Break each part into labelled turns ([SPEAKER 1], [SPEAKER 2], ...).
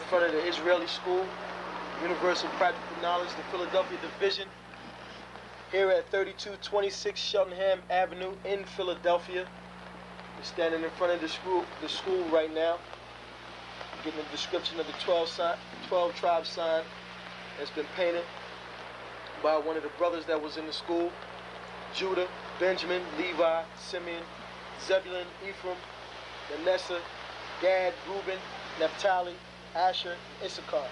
[SPEAKER 1] front of the Israeli School, Universal Practical Knowledge, the Philadelphia Division, here at 3226 Cheltenham Avenue in Philadelphia. We're standing in front of the school right now, getting a description of the 12 tribe sign that's been painted by one of the brothers that was in the school: Judah, Benjamin, Levi, Simeon, Zebulun, Ephraim, Manasseh, Gad, Reuben, Naphtali, Asher, Issachar.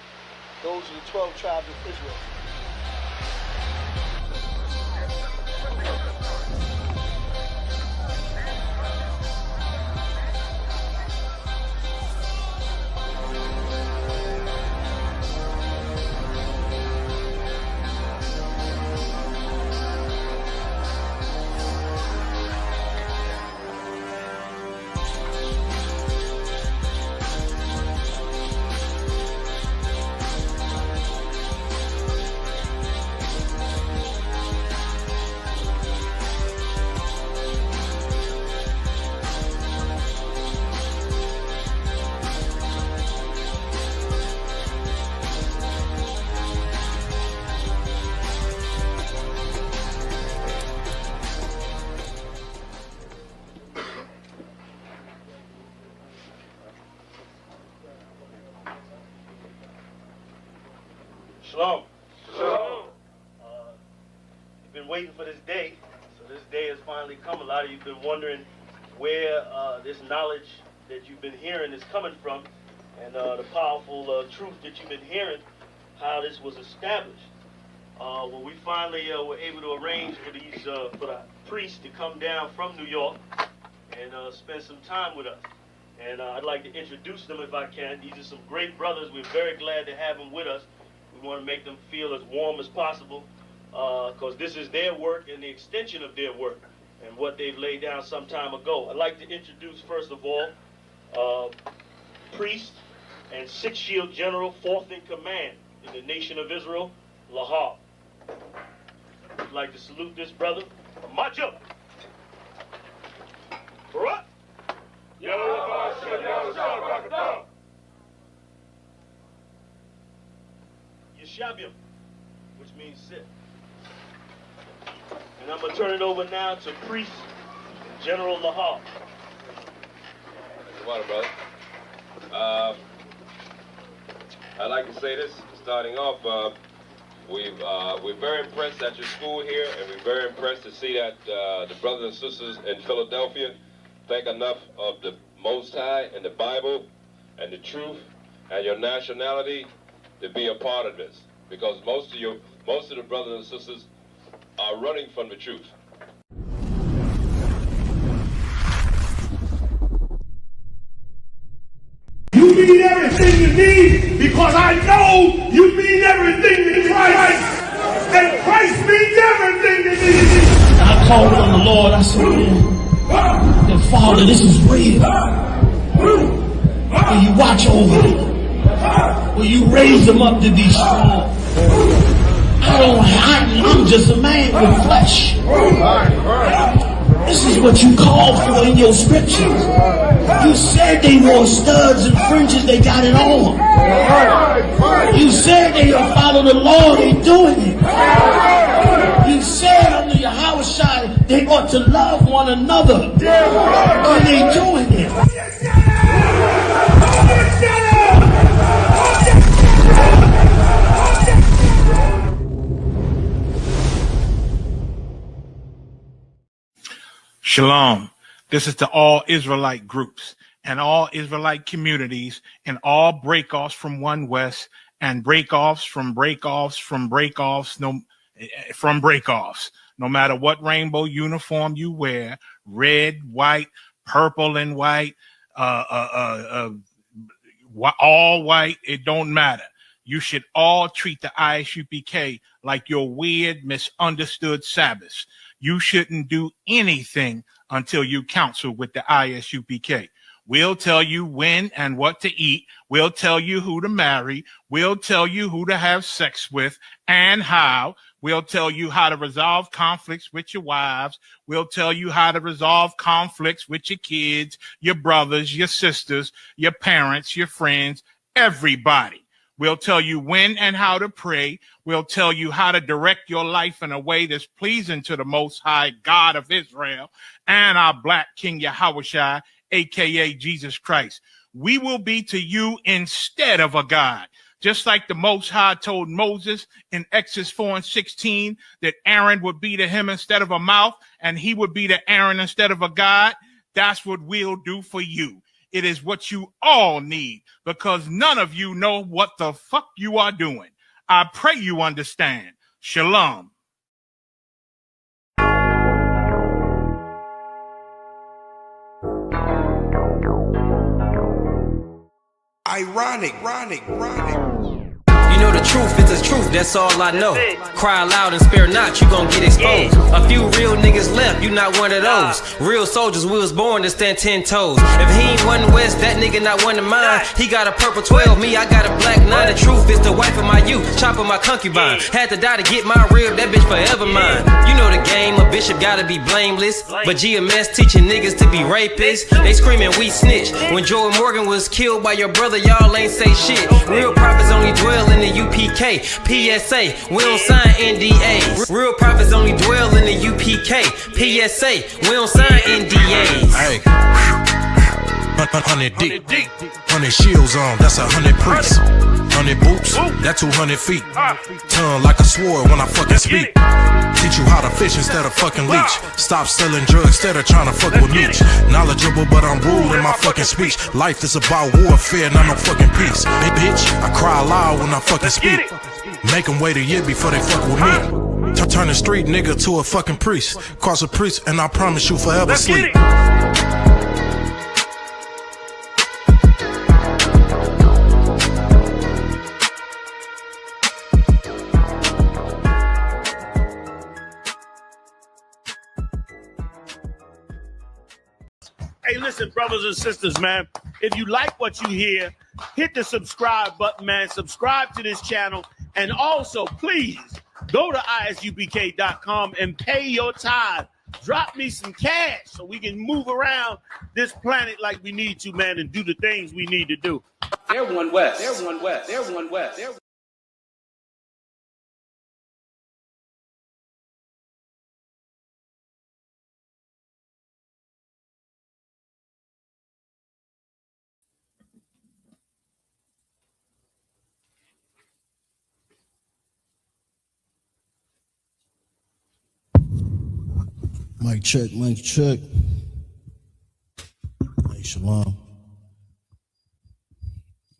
[SPEAKER 1] Those are the 12 tribes of Israel.
[SPEAKER 2] Shalom. Shalom. You've been waiting for this day, so this day has finally come. A lot of you have been wondering where this knowledge that you've been hearing is coming from, and the powerful truth that you've been hearing, how this was established. Well, we finally were able to arrange for the priests to come down from New York and spend some time with us. And I'd like to introduce them if I can. These are some great brothers. We're very glad to have them with us. We want to make them feel as warm as possible, because this is their work and the extension of their work and what they've laid down some time ago. I'd like to introduce, first of all, priest and Sixth Shield General, 4th in command in the nation of Israel, Lahab. I'd like to salute this brother. Macho. Barak. Yeshabium, which means sit. And I'm going to turn it over now to Priest General Lahab.
[SPEAKER 3] Water, brother. I'd like to say this, starting off, we're very impressed at your school here, and we're very impressed to see that the brothers and sisters in Philadelphia think enough of the Most High and the Bible and the truth and your nationality to be a part of this, because most of the brothers and sisters are running from the truth.
[SPEAKER 4] You mean everything to me because I know you mean everything to Christ, and Christ means everything to me.
[SPEAKER 5] I called on the Lord. I said, "Man, Father, this is real. Will you watch over them? Will you raise them up to be strong? I'm just a man with flesh. This is what you called for in your scriptures. You said they wore studs and fringes, they got it on. You said they will follow the law, they doing it. You said under your house shine, they ought to love one another, and they doing it.
[SPEAKER 6] Shalom. This is to all Israelite groups and all Israelite communities and all breakoffs from One West and breakoffs from breakoffs from breakoffs from breakoffs. No matter what rainbow uniform you wear, red, white, purple and white, all white, it don't matter. You should all treat the ISUPK like your weird, misunderstood Sabbaths. You shouldn't do anything until you counsel with the ISUPK. We'll tell you when and what to eat. We'll tell you who to marry. We'll tell you who to have sex with and how. We'll tell you how to resolve conflicts with your wives. We'll tell you how to resolve conflicts with your kids, your brothers, your sisters, your parents, your friends, Everybody. We'll tell you when and how to pray. We'll tell you how to direct your life in a way that's pleasing to the Most High God of Israel and our Black King Yahushua, aka Jesus Christ. We will be to you instead of a God. Just like the Most High told Moses in Exodus 4:16 that Aaron would be to him instead of a mouth and he would be to Aaron instead of a God. That's what we'll do for you. It is what you all need because none of you know what the fuck you are doing. I pray you understand. Shalom.
[SPEAKER 7] Ironic.
[SPEAKER 8] You know the truth is the truth, that's all I know. Cry loud and spare not, you gon' get exposed. A few real niggas left, you not one of those. Real soldiers, we was born to stand 10 toes. If he ain't one West, that nigga not one of mine. He got a purple 12, me, I got a black 9. The truth is the wife of my youth, chopping my concubine. Had to die to get my rib, that bitch forever mine. You know the game, a bishop gotta be blameless. But GMS teaching niggas to be rapists. They screaming we snitch. When Joel Morgan was killed by your brother, y'all ain't say shit. Real prophets only dwell in the UPK, PSA, we don't sign NDAs. Real prophets only dwell in the UPK, PSA, we don't sign NDAs.
[SPEAKER 7] Hey, 100 deep, 100 shields on, that's 100 priests. 100 boots, that's 200 feet. Tongue like a sword when I fucking speak. Teach you how to fish instead of fucking leech. Stop selling drugs instead of trying to fuck with me. Knowledgeable, but I'm rude in my fucking speech. Life is about warfare, not no fucking peace. Bitch, I cry loud when I fucking speak. Make them wait a year before they fuck with me. Turn a street nigga to a fucking priest. Cross a priest and I promise you forever sleep.
[SPEAKER 4] Hey, listen, brothers and sisters, man. If you like what you hear, hit the subscribe button, man. Subscribe to this channel. And also, please, go to isupk.com and pay your tithe. Drop me some cash so we can move around this planet like we need to, man, and do the things we need to do.
[SPEAKER 8] They're one West. They're one West. They're one West. They're
[SPEAKER 5] Mic check, mic check. Hey, shalom.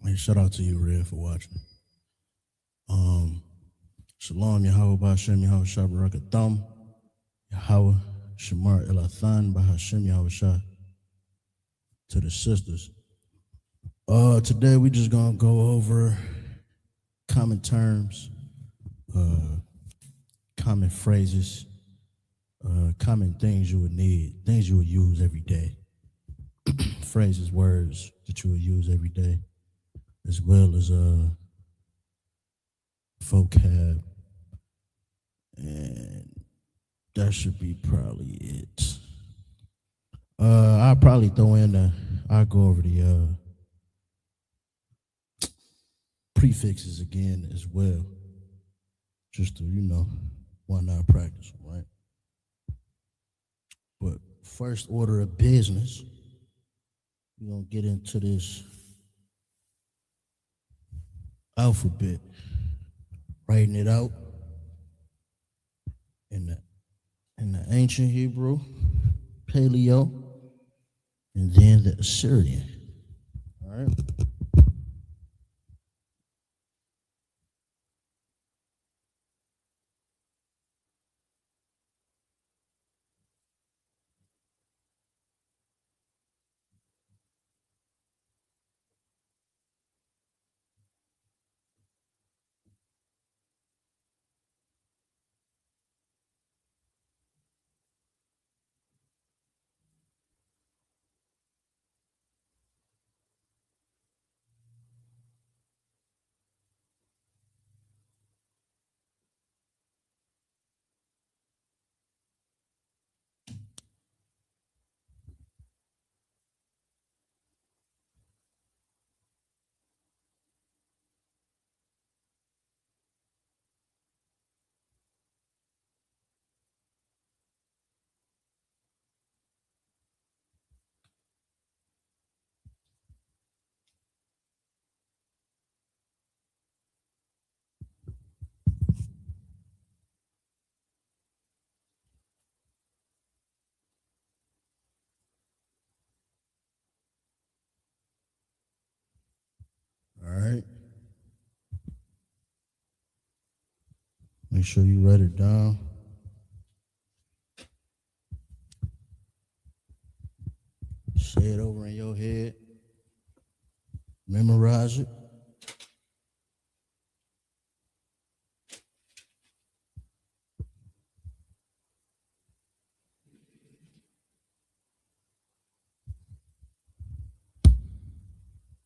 [SPEAKER 5] Hey, shout out to you, Red, for watching. Shalom, Yahweh Ba'Hashem, Yahweh Shah Barakatham, Yahweh Shamar Elathan, Ba'Hashem, Yahweh Shah. To the sisters. Today we just gonna go over common terms, common phrases, common things you would need, things you would use every day. Phrases, words that you would use every day, as well as vocab. And that should be probably it. I'll probably throw in I'll go over the prefixes again as well. Just to, why not practice them, right? But first order of business, we're gonna get into this alphabet, writing it out in the ancient Hebrew, Paleo, and then the Assyrian. All right. right. Make sure you write it down. Say it over in your head. Memorize it.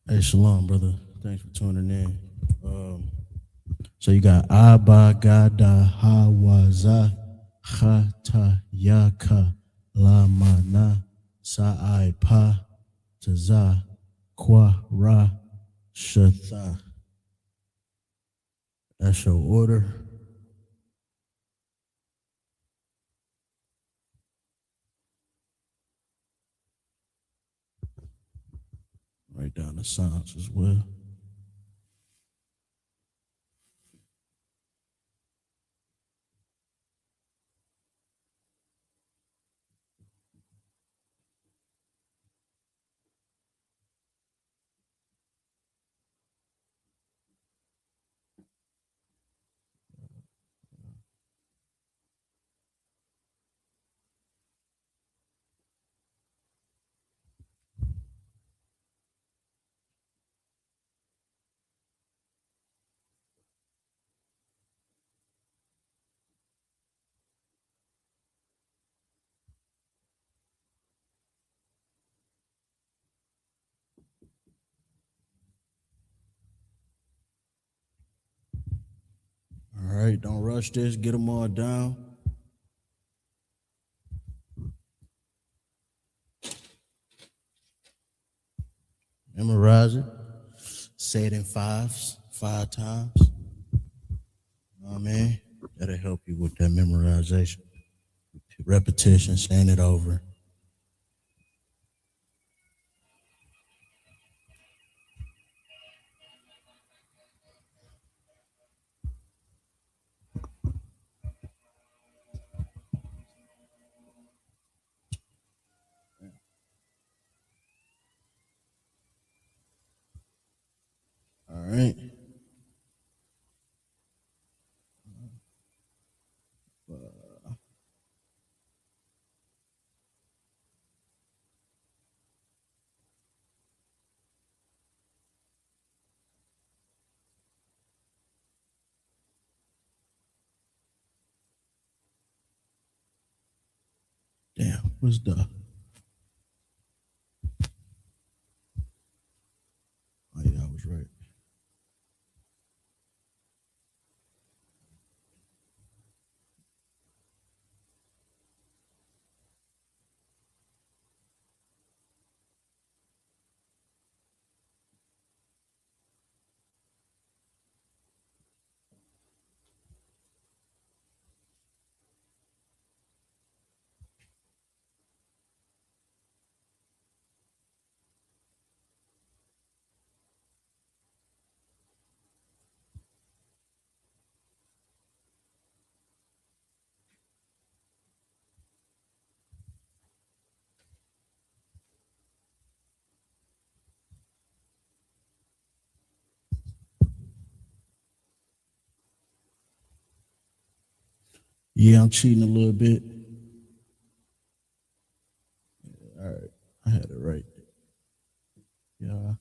[SPEAKER 5] Hey, shalom, brother. Thanks for tuning in. So you got Abba Gada Hawaza Chata Yaka Lamana Sa'ai Pa Taza Kwa Ra Shatha. That's your order. Write down the sounds as well. All right, don't rush this. Get them all down. Memorize it. Say it in fives, 5 times. You know what I mean? That'll help you with that memorization. Repetition, saying it over. All right. Damn, what's the? Oh yeah, I was right. Yeah, I'm cheating a little bit. All right, I had it right. Yeah.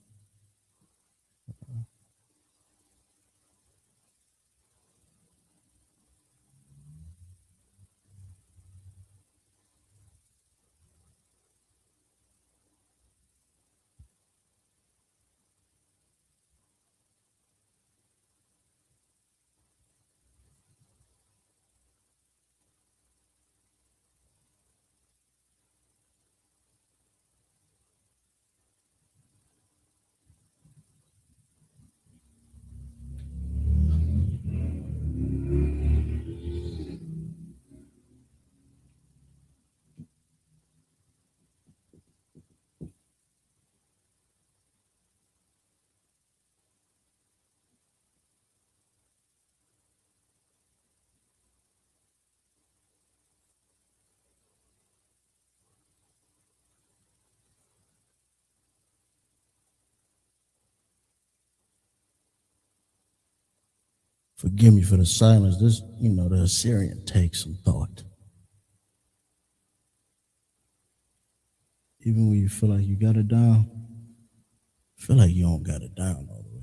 [SPEAKER 5] Forgive me for the silence. This, the Assyrian takes some thought. Even when you feel like you got it down, feel like you don't got it down all the way,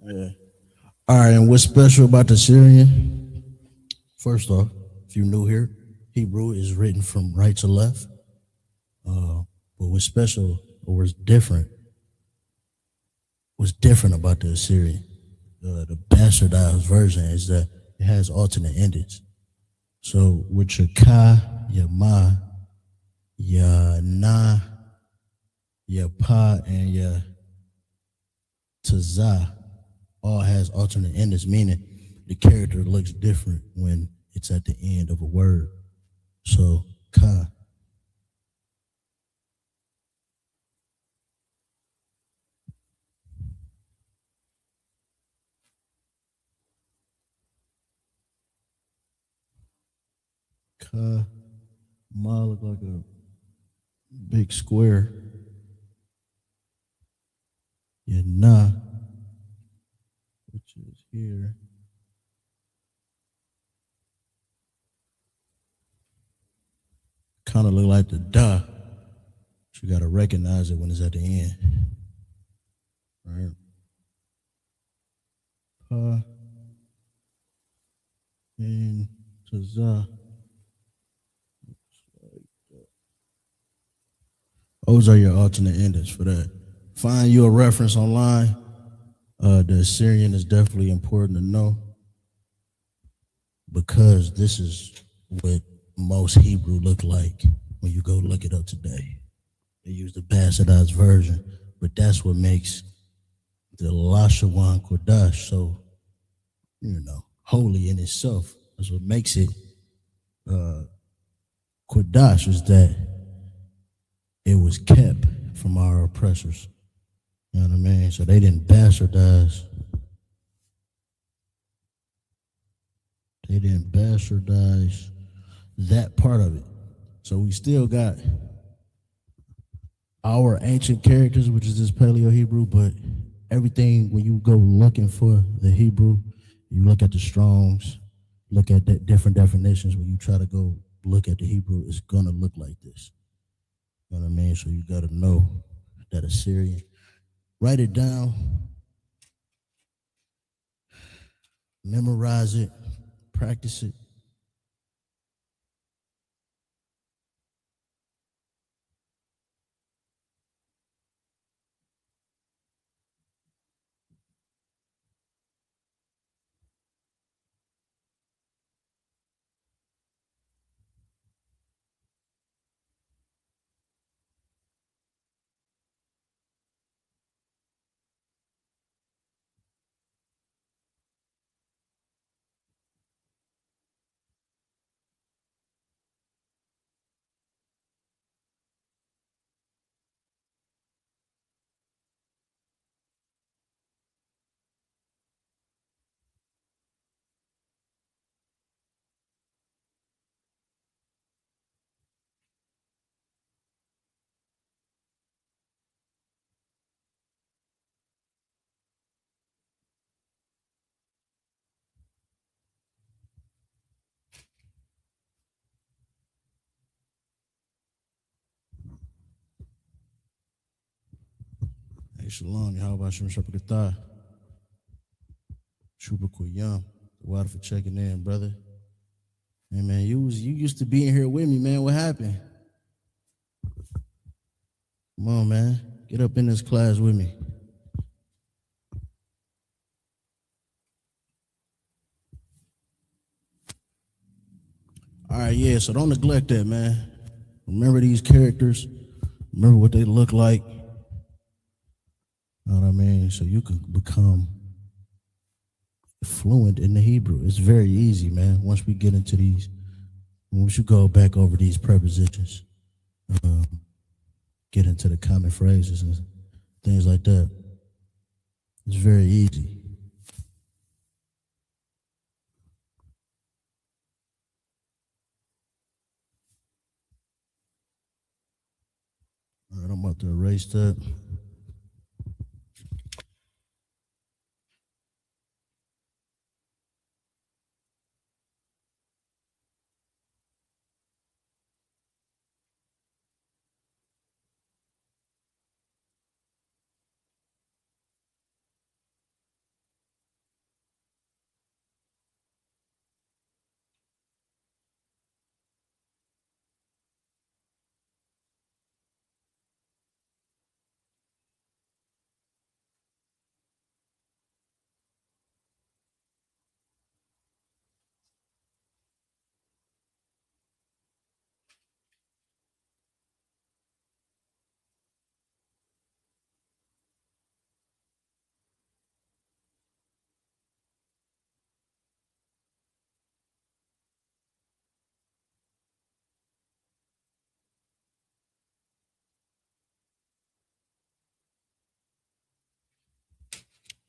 [SPEAKER 5] Yeah. All right, and what's special about the Syrian? First off, if you're new here, Hebrew is written from right to left. But what's special or what's different about the Assyrian, the bastardized version, is that it has alternate endings. So with your ka, your ma, your na, your pa, and your taza all has alternate endings, meaning the character looks different when it's at the end of a word. So ka. Ka, ma look like a big square. Your na, which is here, kind of look like the da. But you got to recognize it when it's at the end. Right? Pa and taza. Those are your alternate endings for that. Find you a reference online. The Assyrian is definitely important to know because this is what most Hebrew look like when you go look it up today. They use the bastardized version, but that's what makes the Lashawan Qadash so, holy in itself. That's what makes it Qadash, is that it was kept from our oppressors. You know what I mean? So they didn't bastardize. They didn't bastardize that part of it. So we still got our ancient characters, which is this Paleo Hebrew, but everything, when you go looking for the Hebrew, you look at the Strongs, look at different definitions. When you try to go look at the Hebrew, it's gonna look like this. You know what I mean? So you gotta know that Assyrian. Write it down, memorize it, practice it. Hey, Shalom, how about Shem Shepakatah? Trooper Kuyam, water for checking in, brother. Hey man, you used to be in here with me, man. What happened? Come on, man. Get up in this class with me. All right, yeah, so don't neglect that, man. Remember these characters. Remember what they look like. You know what I mean? So you can become fluent in the Hebrew. It's very easy, man. Once we get into these, once you go back over these prepositions, get into the common phrases and things like that, it's very easy. All right, I'm about to erase that.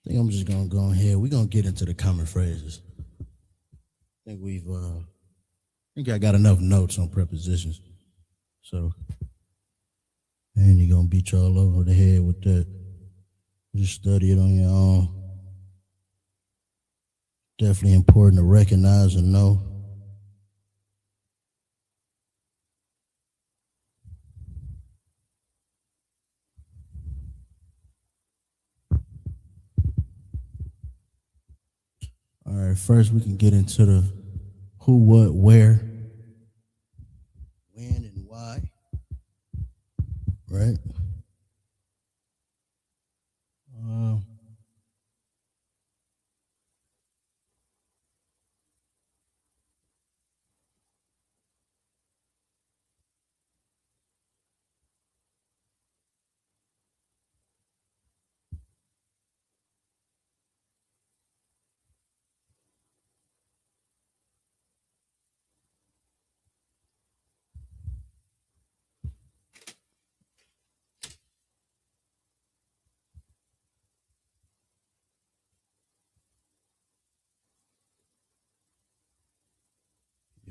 [SPEAKER 5] I think I'm just gonna go ahead. We're gonna get into the common phrases. I think I got enough notes on prepositions. So, and you're gonna beat you all over the head with that. Just study it on your own. Definitely important to recognize and know. All right, first we can get into the who, what, where, when, and why. Right?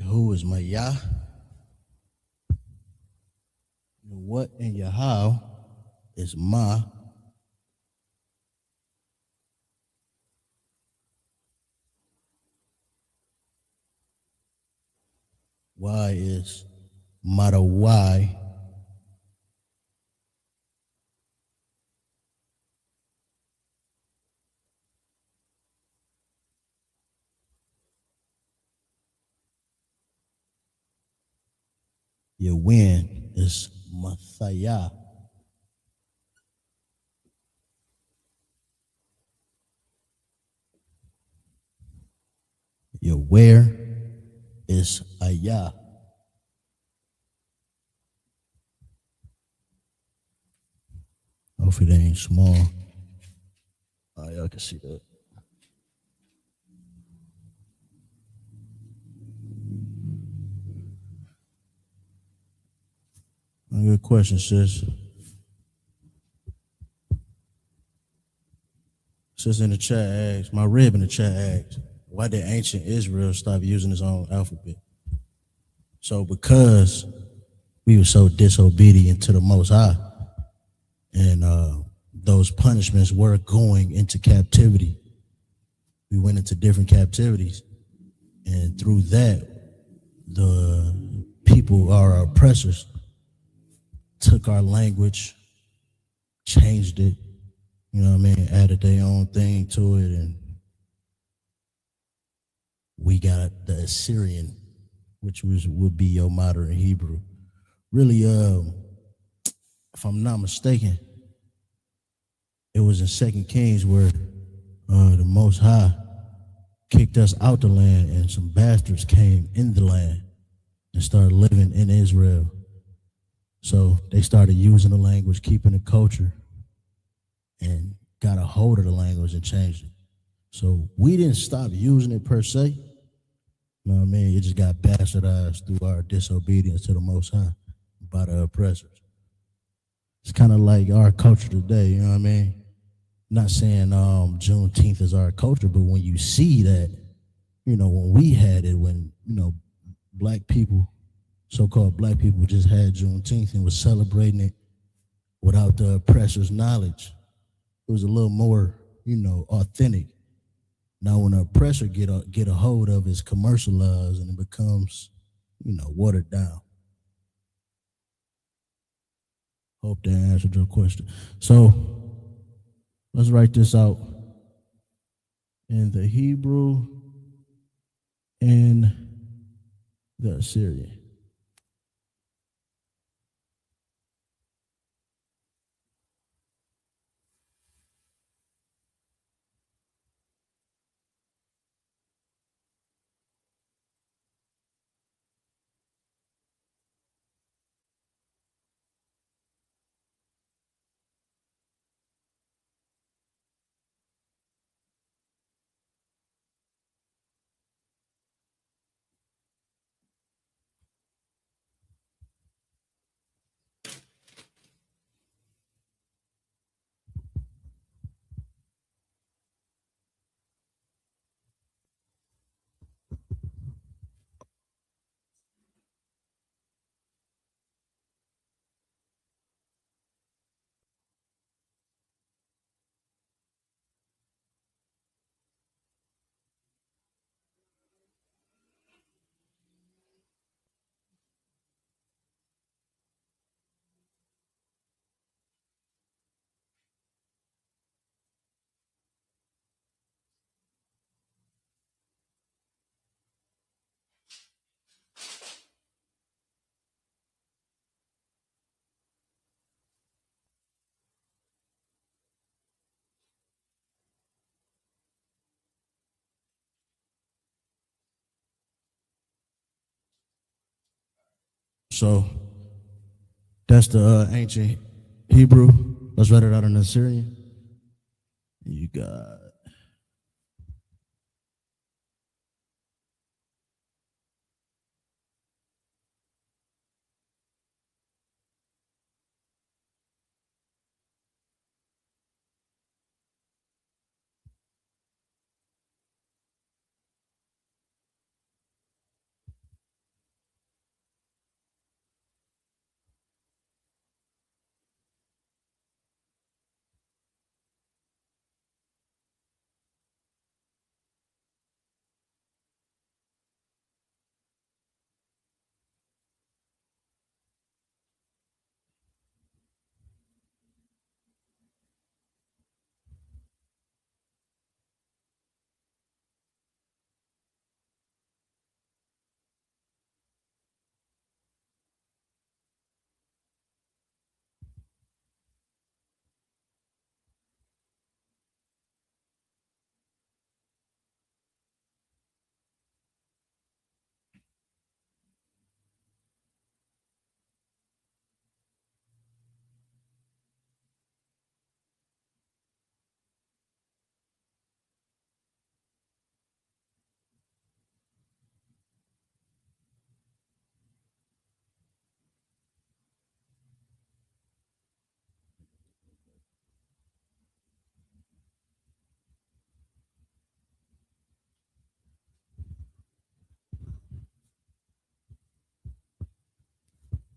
[SPEAKER 5] Who is my Yah? Your what and your how is Ma. Why is Mata why. Your when is Mathaya. Your where is Ayah. Hopefully they ain't small. Y'all can see that. Good question, sis. Sis in the chat asks, my rib in the chat asks, why did ancient Israel stop using its own alphabet? So because we were so disobedient to the Most High, and those punishments were going into captivity. We went into different captivities, and through that, the people, our oppressors, took our language, changed it, you know what I mean, added their own thing to it, and we got the Assyrian, which would be your modern Hebrew. Really, if I'm not mistaken, it was in 2 Kings where the Most High kicked us out the land, and some bastards came in the land and started living in Israel. So they started using the language, keeping the culture, and got a hold of the language and changed it. So we didn't stop using it per se. You know what I mean? It just got bastardized through our disobedience to the Most High by the oppressors. It's kind of like our culture today, you know what I mean? Not saying Juneteenth is our culture, but when you see that, you know, when we had it, when, you know, black people, so-called black people just had Juneteenth and was celebrating it without the oppressor's knowledge. It was a little more, authentic. Now, when the oppressor get a hold of, it's commercialized and it becomes, watered down. Hope that answered your question. So let's write this out in the Hebrew and the Assyrian. So that's the ancient Hebrew. Let's write it out in Assyrian. You got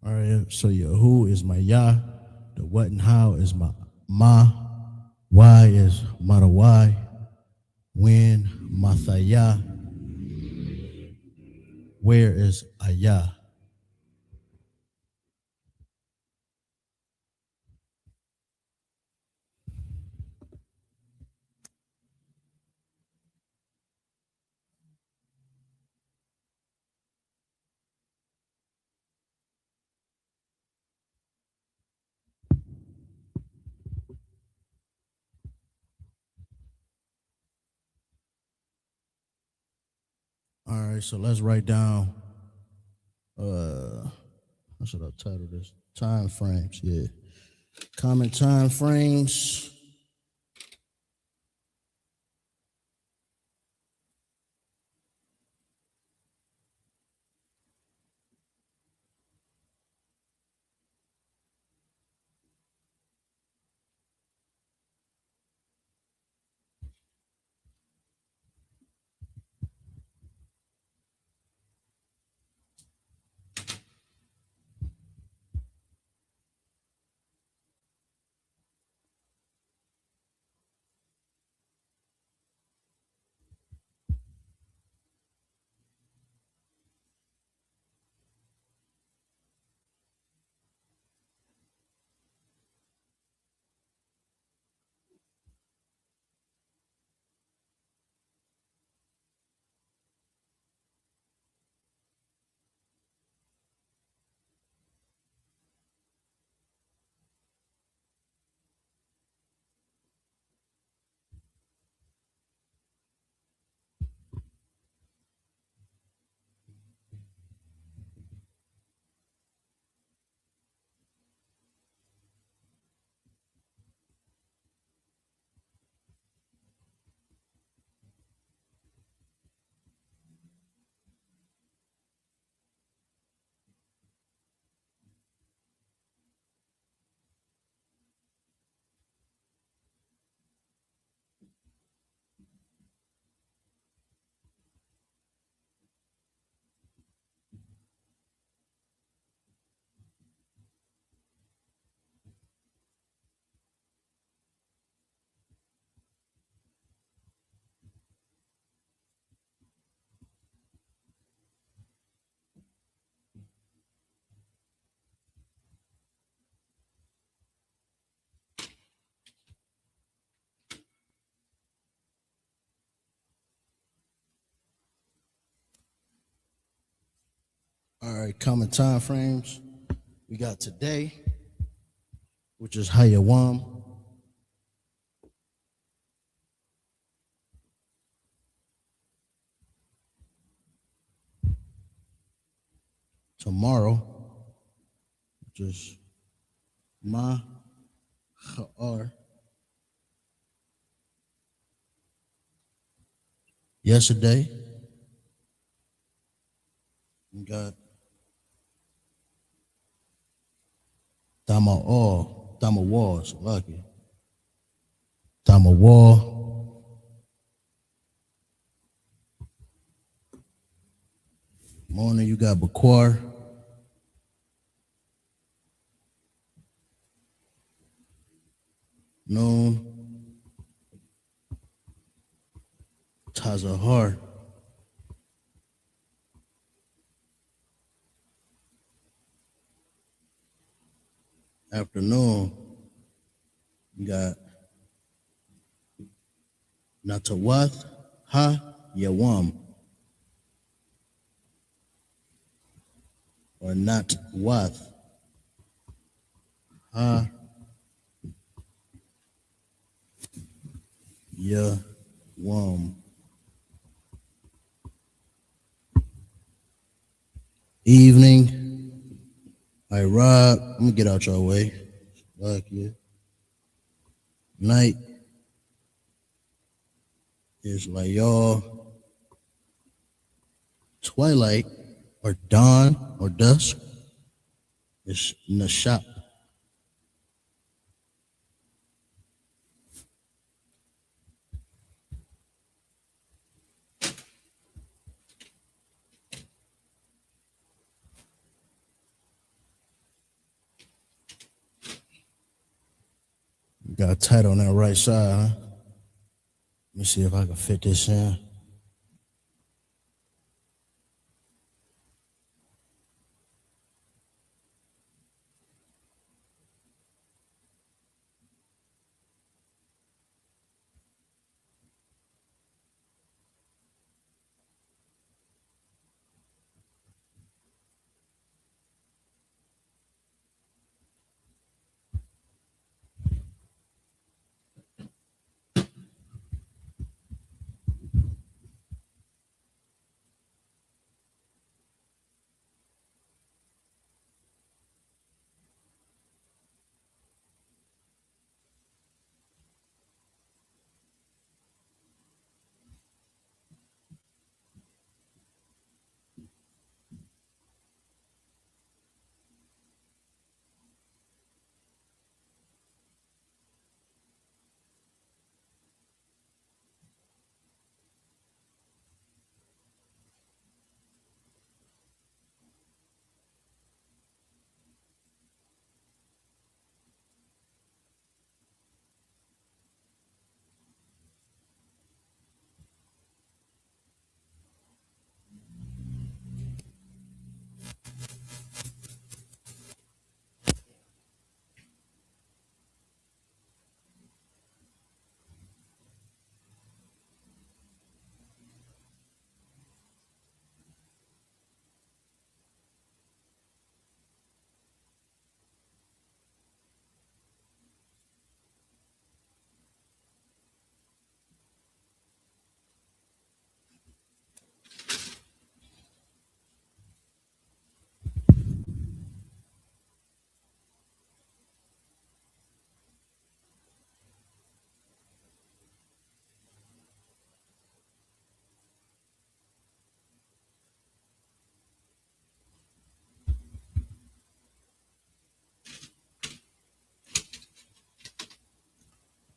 [SPEAKER 5] all right. So your who is my Yah, the what and how is my Ma, why is Marawai, when Mathaya, where is Ayah. All right, so let's write down what should I title this? Time frames, yeah. Common time frames. All right, common time frames. We got today, which is Hayawam. Tomorrow, which is Ma Kha'ar. Yesterday, we got Dama is lucky. Dama. Morning, you got Bakwar. Noon, Tazahar. Afternoon, you got Natawath Ha Yawam, or Natwath Ha Yawam. Evening, I Rob. I'm gonna get out your way. Fuck you. Night is like y'all. Twilight or dawn or dusk is Nashap. Got tight on that right side, huh? Let me see if I can fit this in.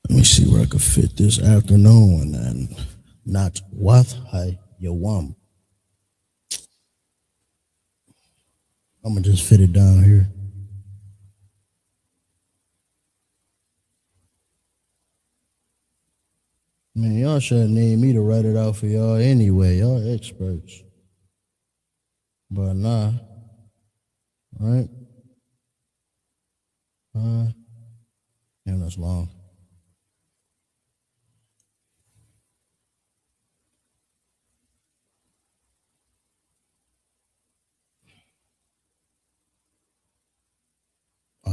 [SPEAKER 5] Let me see where I can fit this afternoon and not Wath Hai Yawam. I'm gonna just fit it down here. Man, y'all shouldn't need me to write it out for y'all anyway. Y'all experts. But nah, right? Damn, that's long.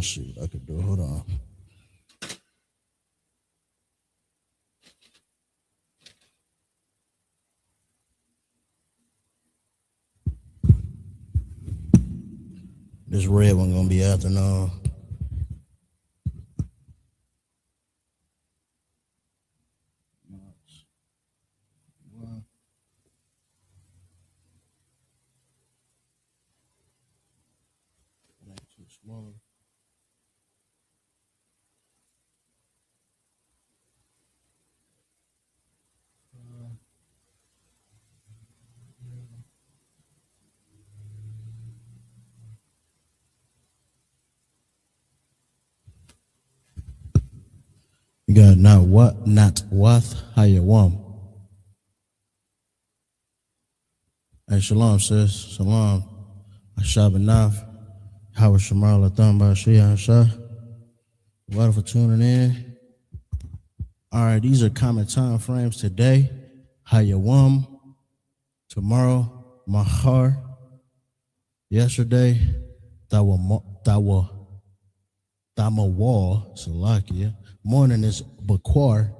[SPEAKER 5] I'll see what I can do. Hold on. This red one gonna be afternoon. Too small. You got not what Hayawam. Hey, shalom, sis. Shalom. Ashabanaf. How was Shamar Latham Bashia Shah? What for tuning in? All right, these are common time frames today. Hayawam. Tomorrow, Mahar. Yesterday, Thamawal, Salakia. Morning is Bakwar.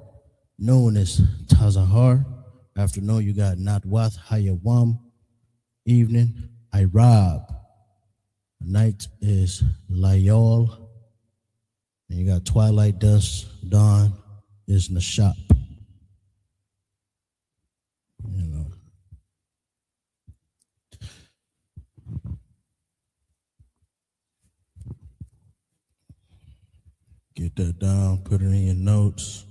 [SPEAKER 5] Noon is Tazahar. Afternoon, you got Natwath Hayawam. Evening, Irab. Night is Layol. And you got twilight dusk. Dawn is Nashap. You know. Get that down, put it in your notes.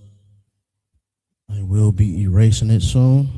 [SPEAKER 5] I will be erasing it soon.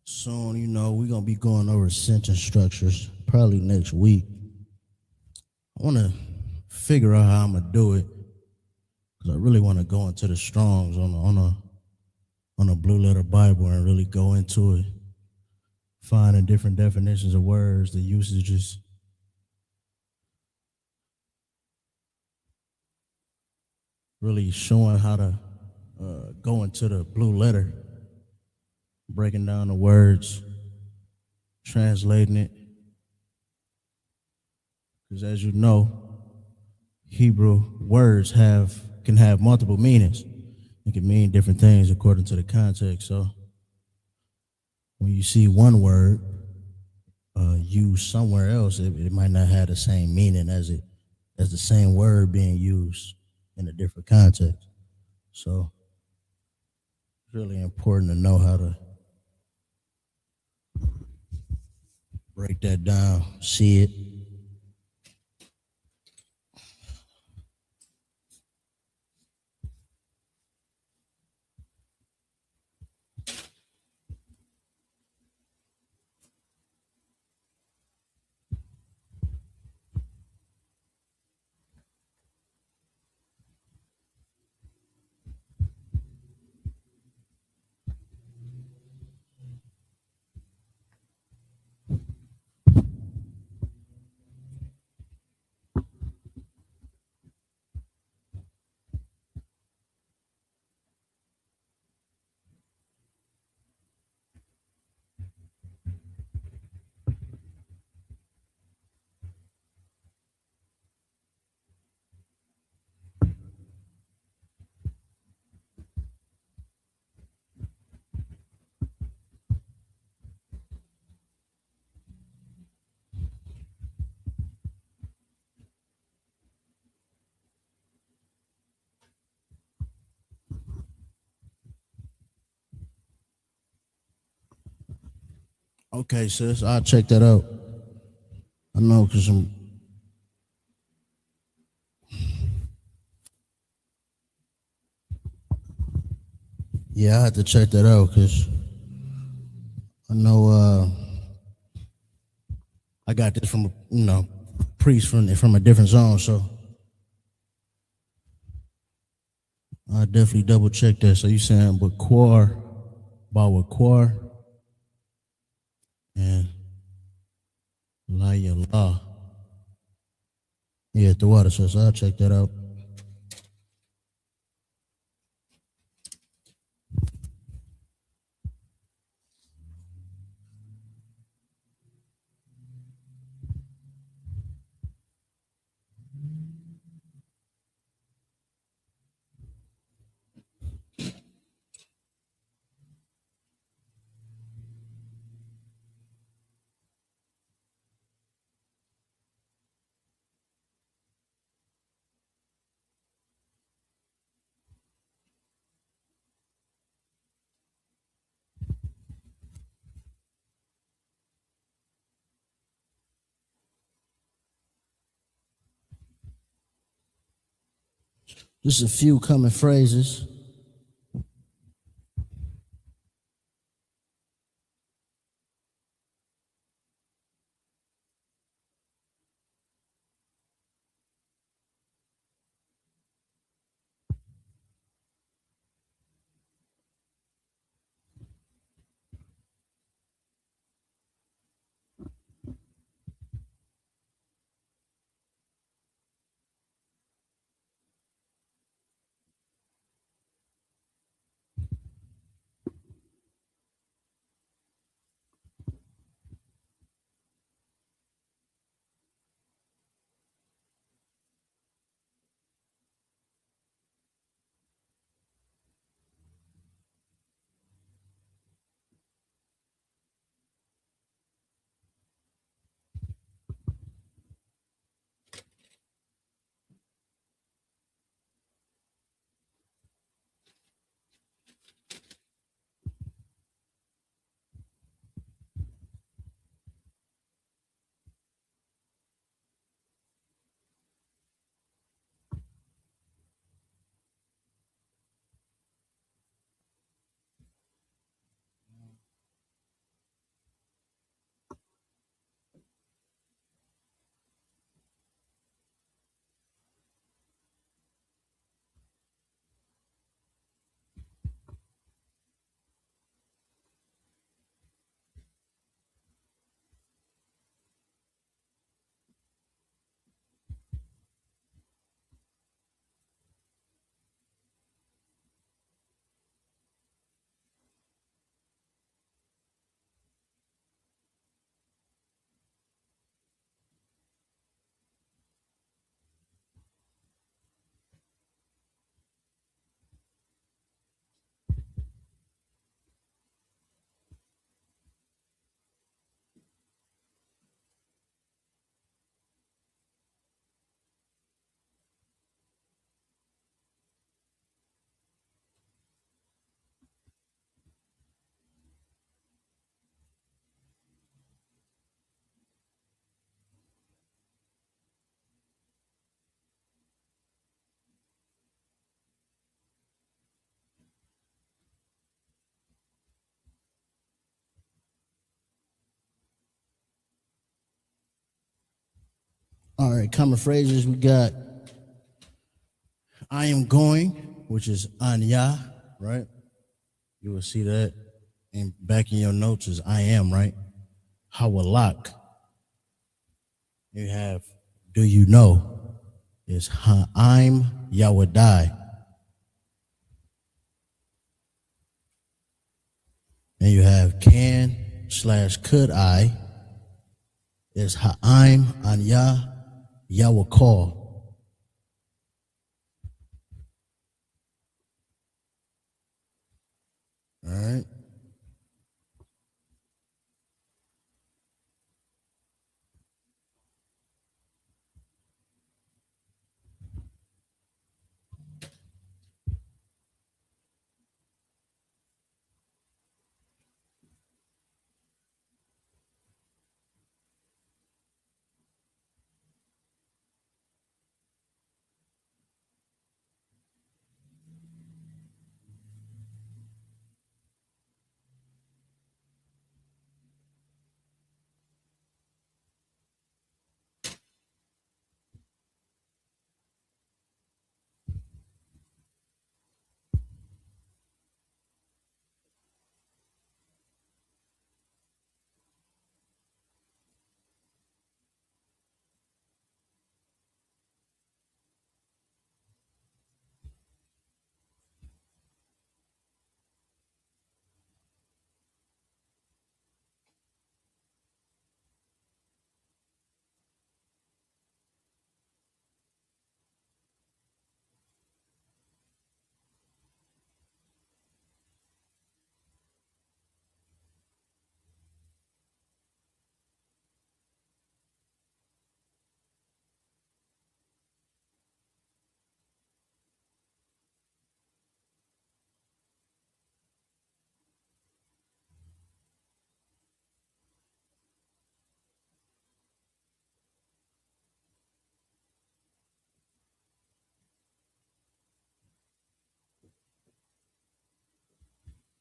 [SPEAKER 5] Soon, you know, we're going to be going over sentence structures probably next week. I want to figure out how I'm going to do it because I really want to go into the Strongs on a blue letter Bible and really go into it, finding different definitions of words, the usages. Really showing how to go into the blue letter, breaking down the words, translating it. Because as you know, Hebrew words can have multiple meanings. It can mean different things according to the context. So when you see one word used somewhere else, it might not have the same meaning as the same word being used in a different context. So it's really important to know how to break that down, see it. Okay, sis, I'll check that out. I know, cause I had to check that out, cause I know I got this from priest from a different zone, so I definitely double check that. So you saying with Quar, about with Quar and La Yala. Yeah, the water source. I'll check that out. Just a few common phrases. All right, common phrases. We got I am going, which is anya, right? You will see that. And back in your notes is I am, right? Hawalak. You have do you know is ha'im yawadai. And you have can/could I is ha'im anya yawakal. All right.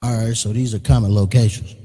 [SPEAKER 5] All right, so these are common locations.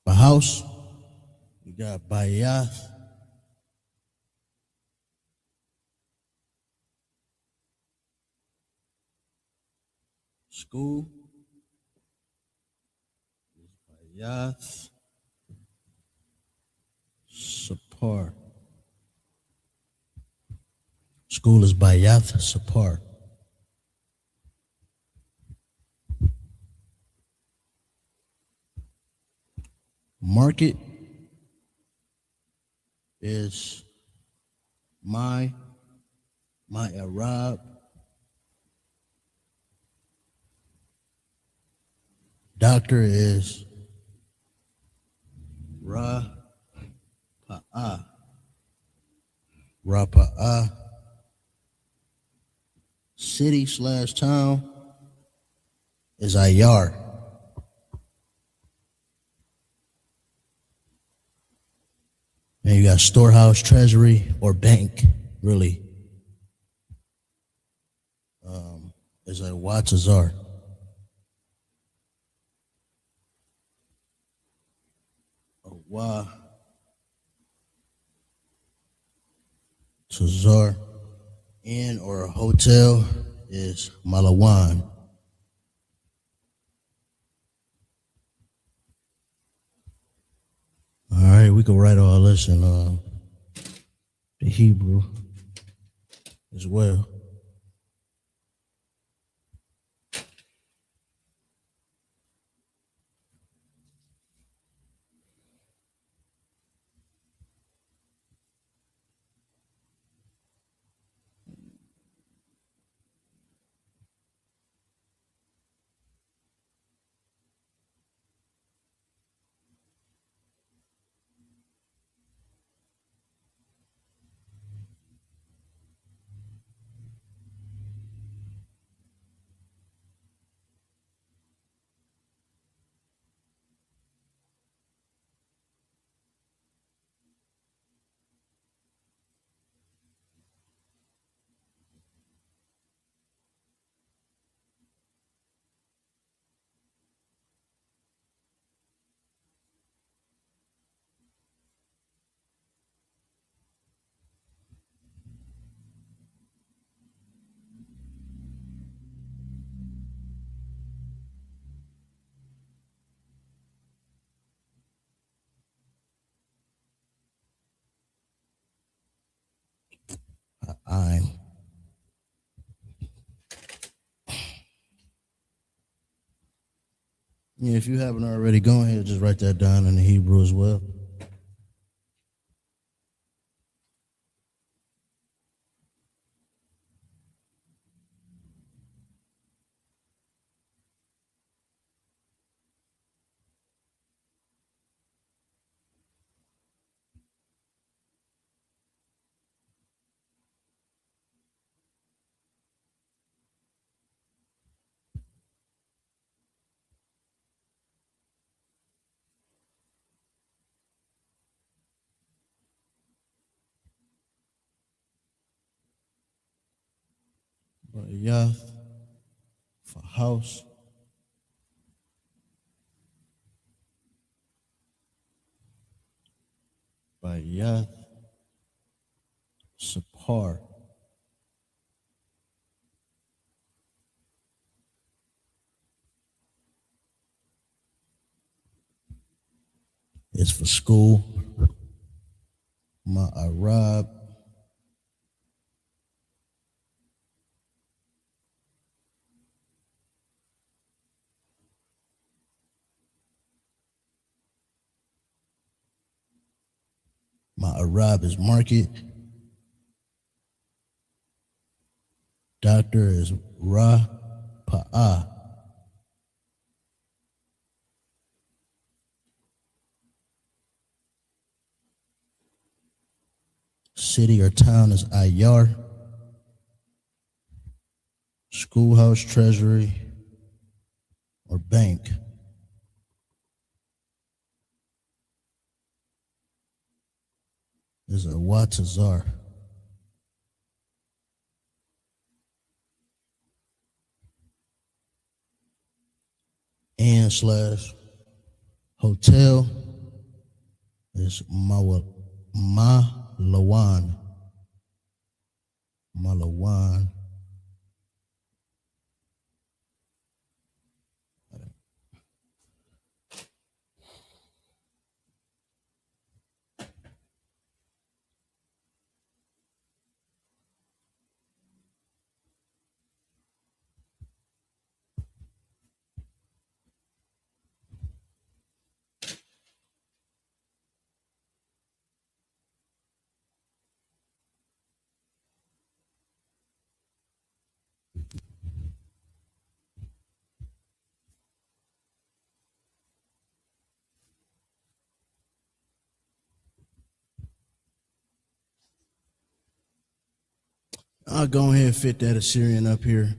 [SPEAKER 5] A house, you got Bayath. School, Bayath. Sapar. School is Bayath Sapar. Market is my Arab. Doctor is Rapa'a. Rapa'a. City/town is Ayar. And you got storehouse, treasury, or bank, really. Is a Watazar. Tazar. Inn or a hotel is Malawan. All right, we can write all this in the Hebrew as well. I'm. Yeah, if you haven't already, go ahead and just write that down in the Hebrew as well. Yath for house. Yath Sapar. is for school. Ma'arab. Ma'arab is market. Doctor is Ra-Pa'a. City or town is Ayar. Schoolhouse, treasury, or bank is a Watazar. And slash hotel is Malawan. Malawan. I'll go ahead and fit that Assyrian up here.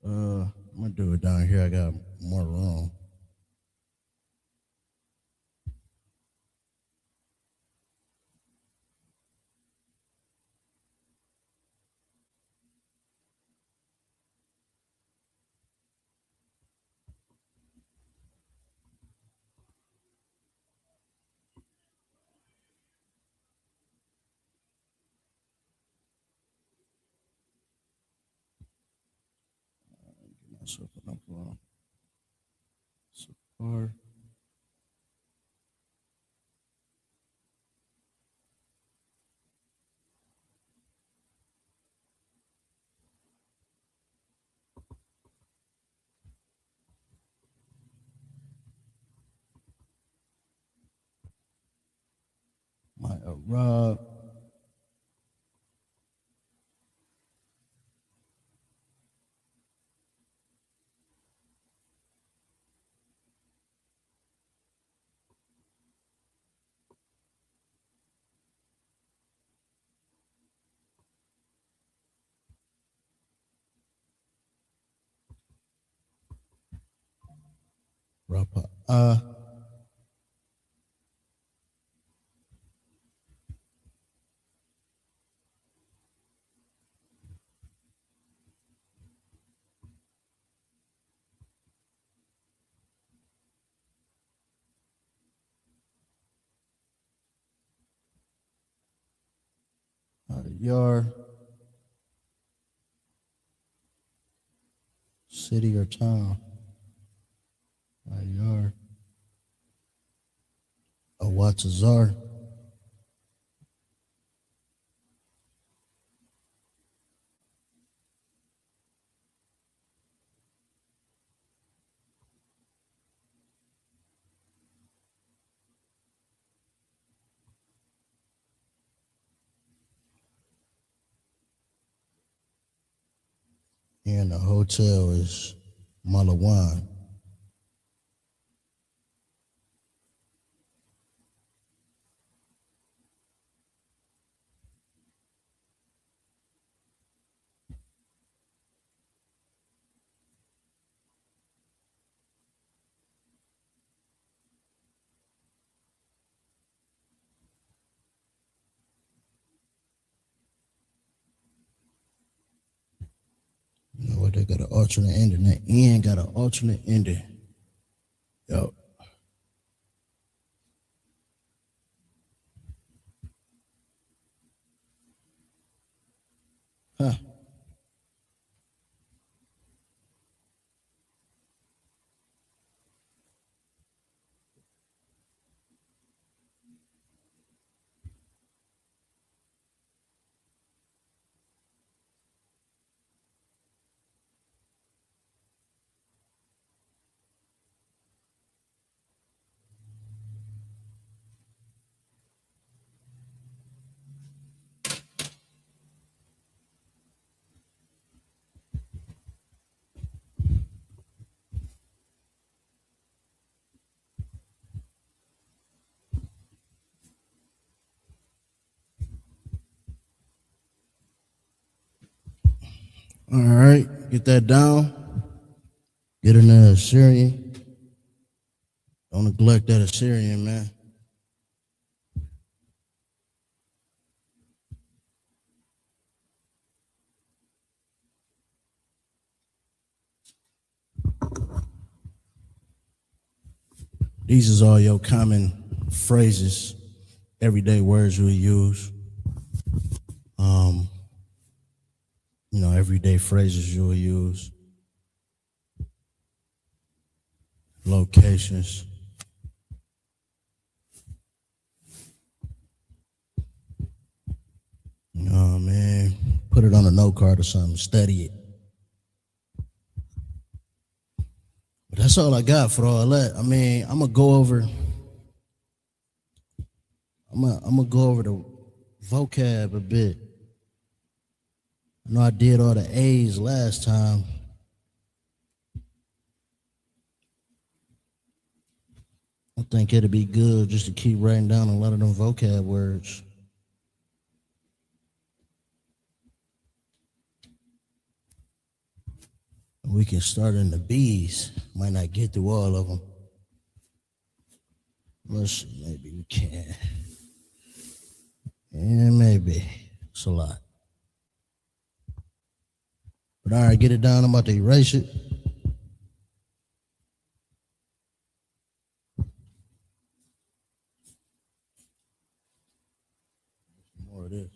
[SPEAKER 5] I'm gonna do it down here. I got more room. Get myself enough room. Support. My Arab. Rapa. Yar. City or town. Yar. Awatazar. And the hotel is Malawan. You know what? They got an alternate ending. That end got an alternate ending. Yo. Huh. All right, get that down. Get in the Assyrian. Don't neglect that Assyrian, man. These is all your common phrases, everyday words we use. Everyday phrases you'll use. Locations. Man. Put it on a note card or something. Study it. But that's all I got for all that. I mean, I'm gonna go over the vocab a bit. I know I did all the A's last time. I think it'd be good just to keep writing down a lot of them vocab words. We can start in the B's. Might not get through all of them. Let's see, maybe we can. Yeah, maybe. It's a lot. But all right, get it down. I'm about to erase it. More of this.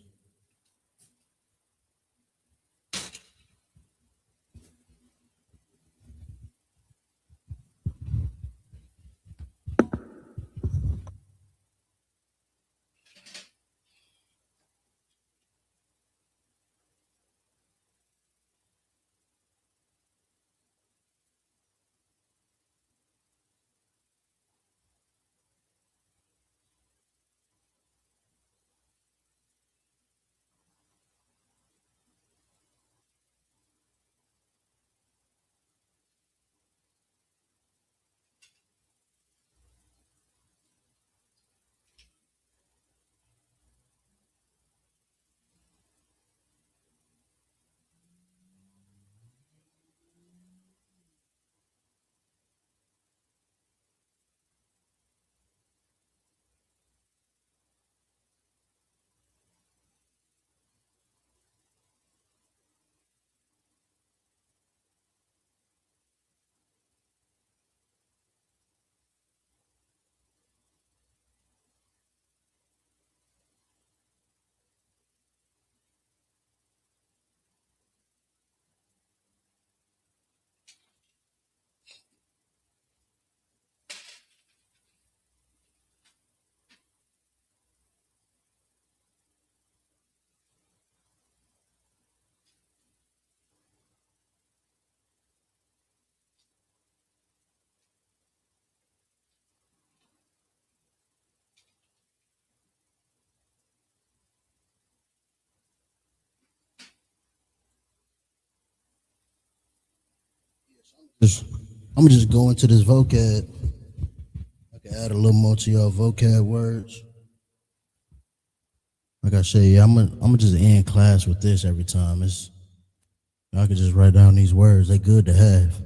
[SPEAKER 5] I'm just going to this vocab. I can add a little more to your vocab words. Like I say, I'm gonna just end class with this every time. I can just write down these words. They're good to have.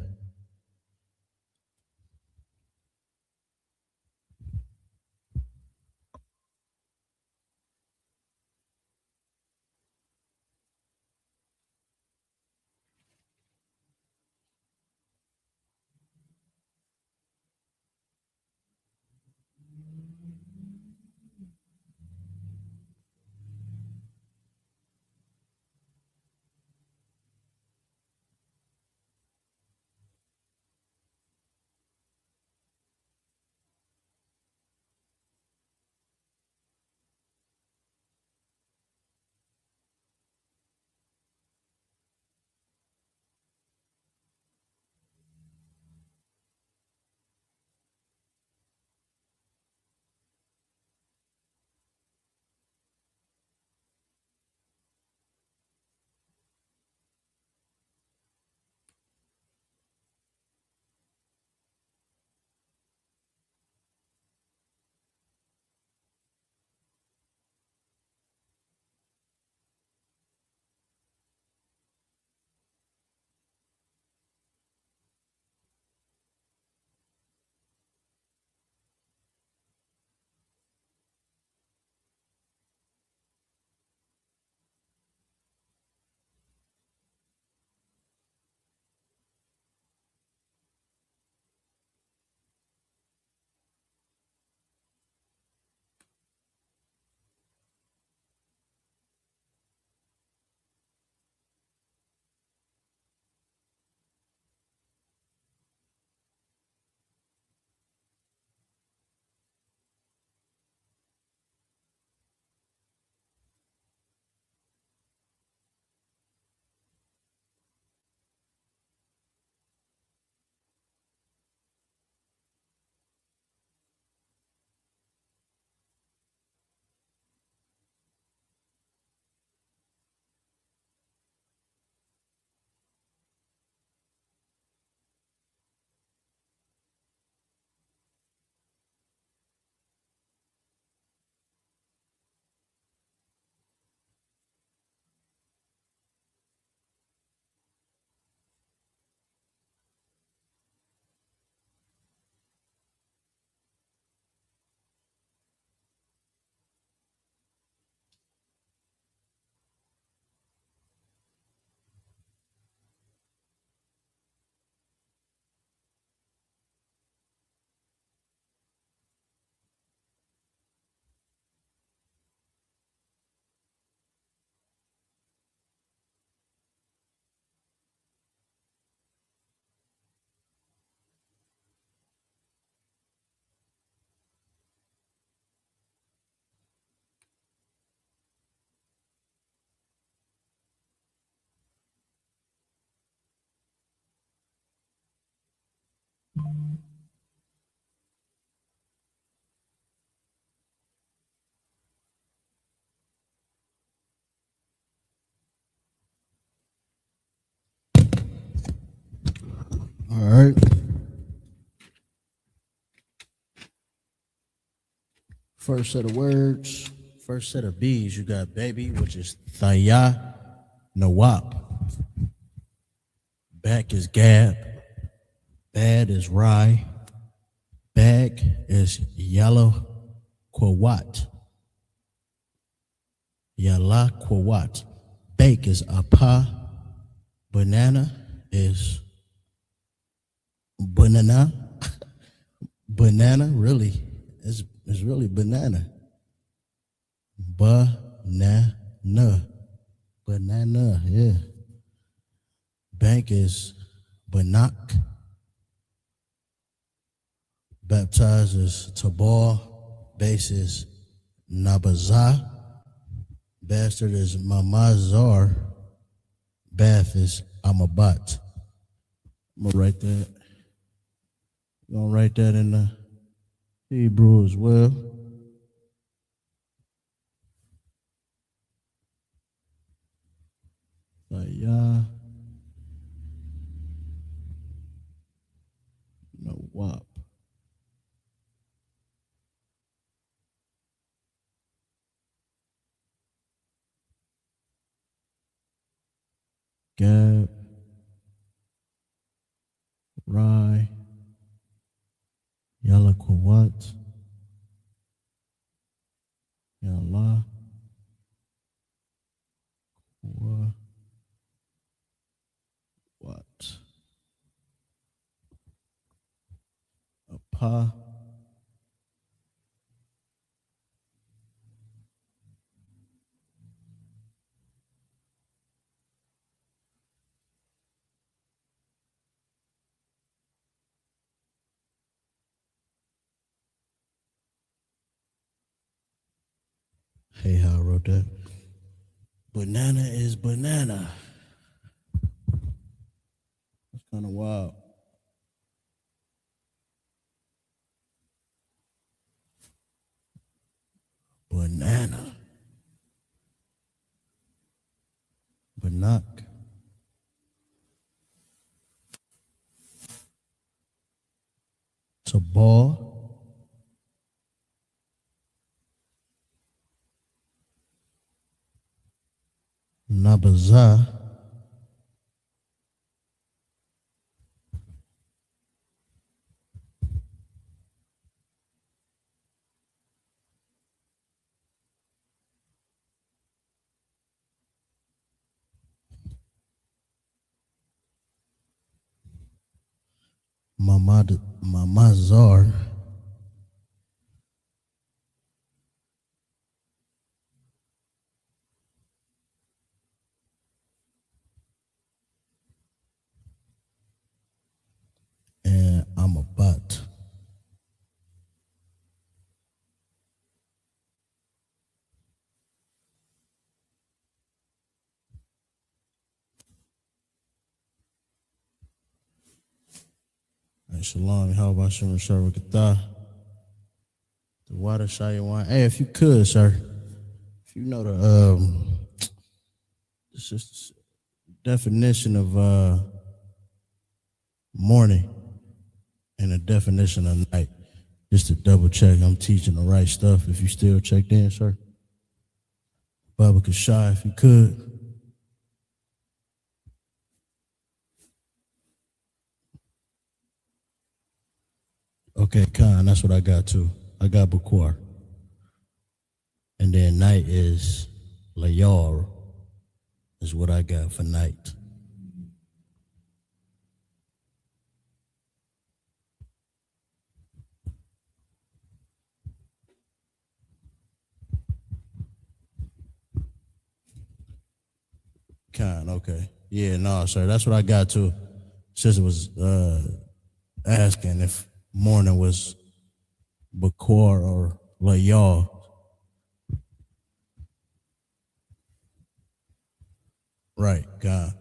[SPEAKER 5] All right. First set of words, first set of B's, you got baby, which is Thaya Nawap. Back is Gab. Bad is Rye. Bag is Yellow Quawat. Yala Quawat. Bake is Apa. Banana is Banana. Banana, really. It's really banana. Banana. Banana, yeah. Bank is Banak. Baptized is Tabor. Base is Nabaza. Bastard is Mamazar. Bath is Amabat. I'm gonna write that. I'm gonna write that in the Hebrew as well. Thaya Nawap. Gab, Rye, Yala Quawat, Yala Quawat, Apa, hey, how I wrote that. Banana is banana. That's kind of wild. Banana. Banak. Tabor. Nabaza. Mamazar. And Amabat. Shalom, how about Shem Sharikata? The water Shayawan. Hey, if you could, sir, if you know it's just definition of morning and a definition of night, just to double check I'm teaching the right stuff. If you still checked in, sir. Baba Kashai, if you could. Okay, Khan, that's what I got too. I got Bukwar. And then night is Layar, is what I got for night. Khan, okay. Yeah, no, sir, that's what I got too. Sister was asking if morning was Bukwar or Layar. Right, God.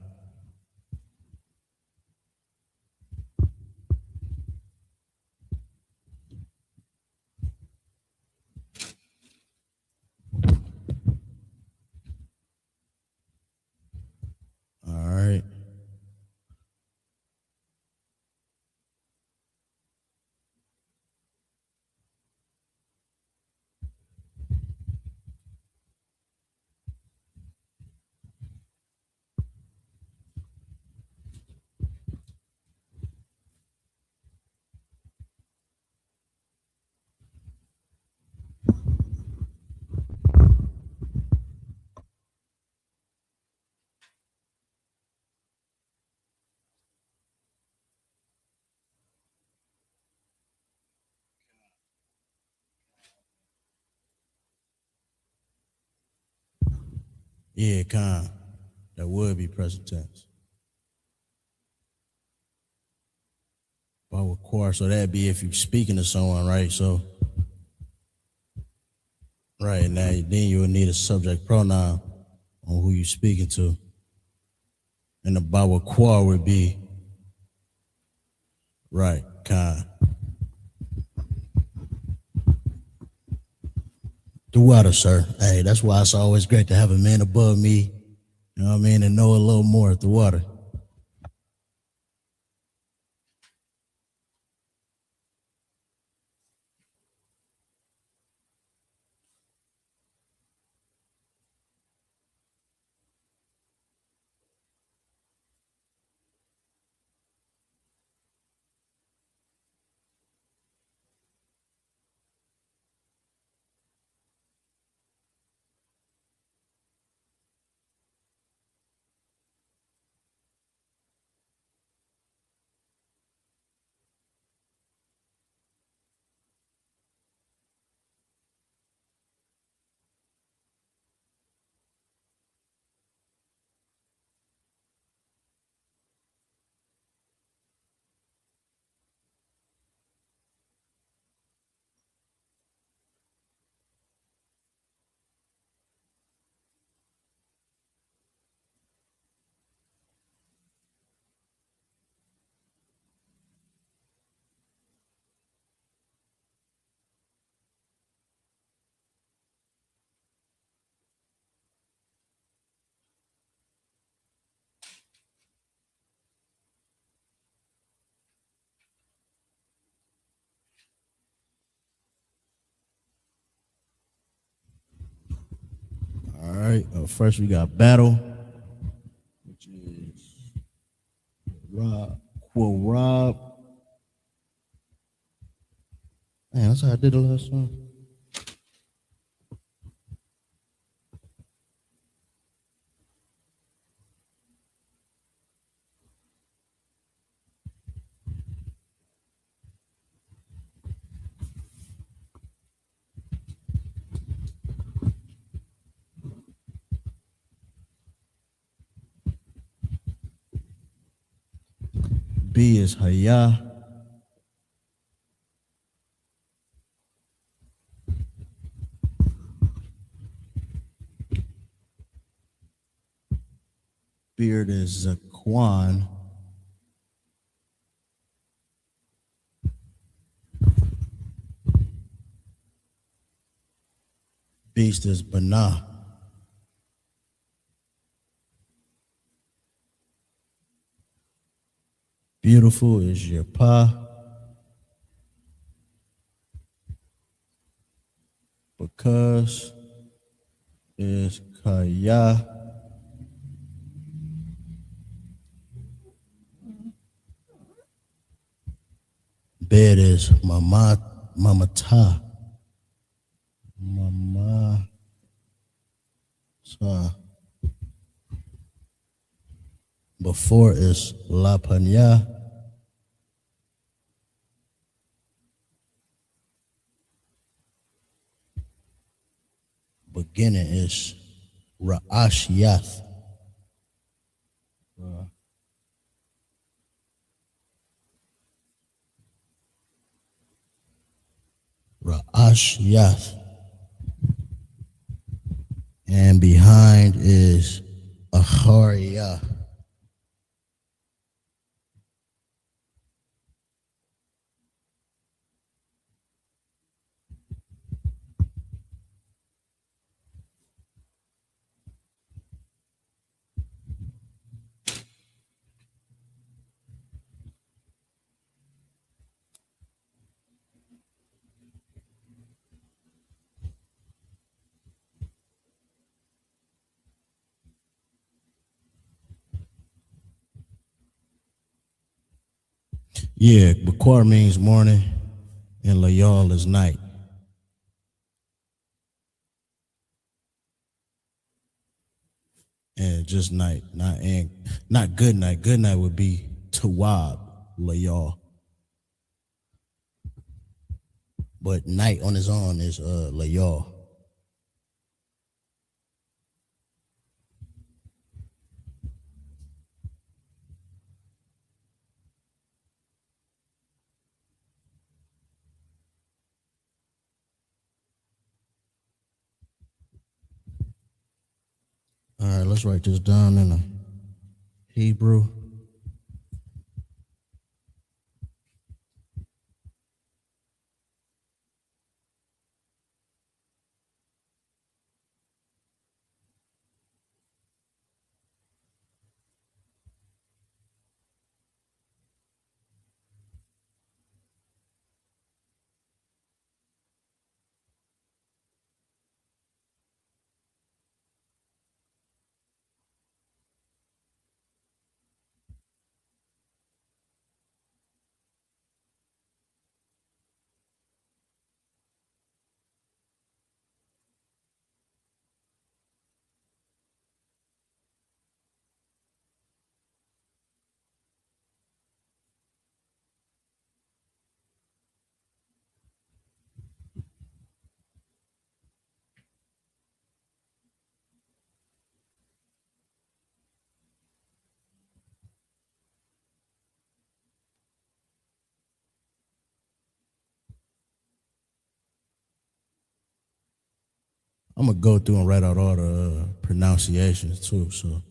[SPEAKER 5] Yeah, kind. That would be present tense. Bawakar, so that'd be if you're speaking to someone, right? So, right, now then you would need a subject pronoun on who you're speaking to. And the Bawakar would be, right, kind. The water, sir. Hey, that's why it's always great to have a man above me, you know what I mean, and know a little more at the water. All right, first we got battle, which is Rob. Well, Rob. Man, that's how I did the last time. B is Haya. Beard is Zaquan. Beast is Bana. Beautiful is your pa. Because is Kaya. Bed is Mamata. Mama Sa. Before is La Panya. Beginning is Ra'ashiyath. Ra'ashiyath. And behind is Achariyah. Yeah, Bakwar means morning and Layal is night. And just night, not good night. Good night would be Tawab, Layal. But night on his own is Layal. let's write this down in a Hebrew. I'm gonna go through and write out all the pronunciations too. So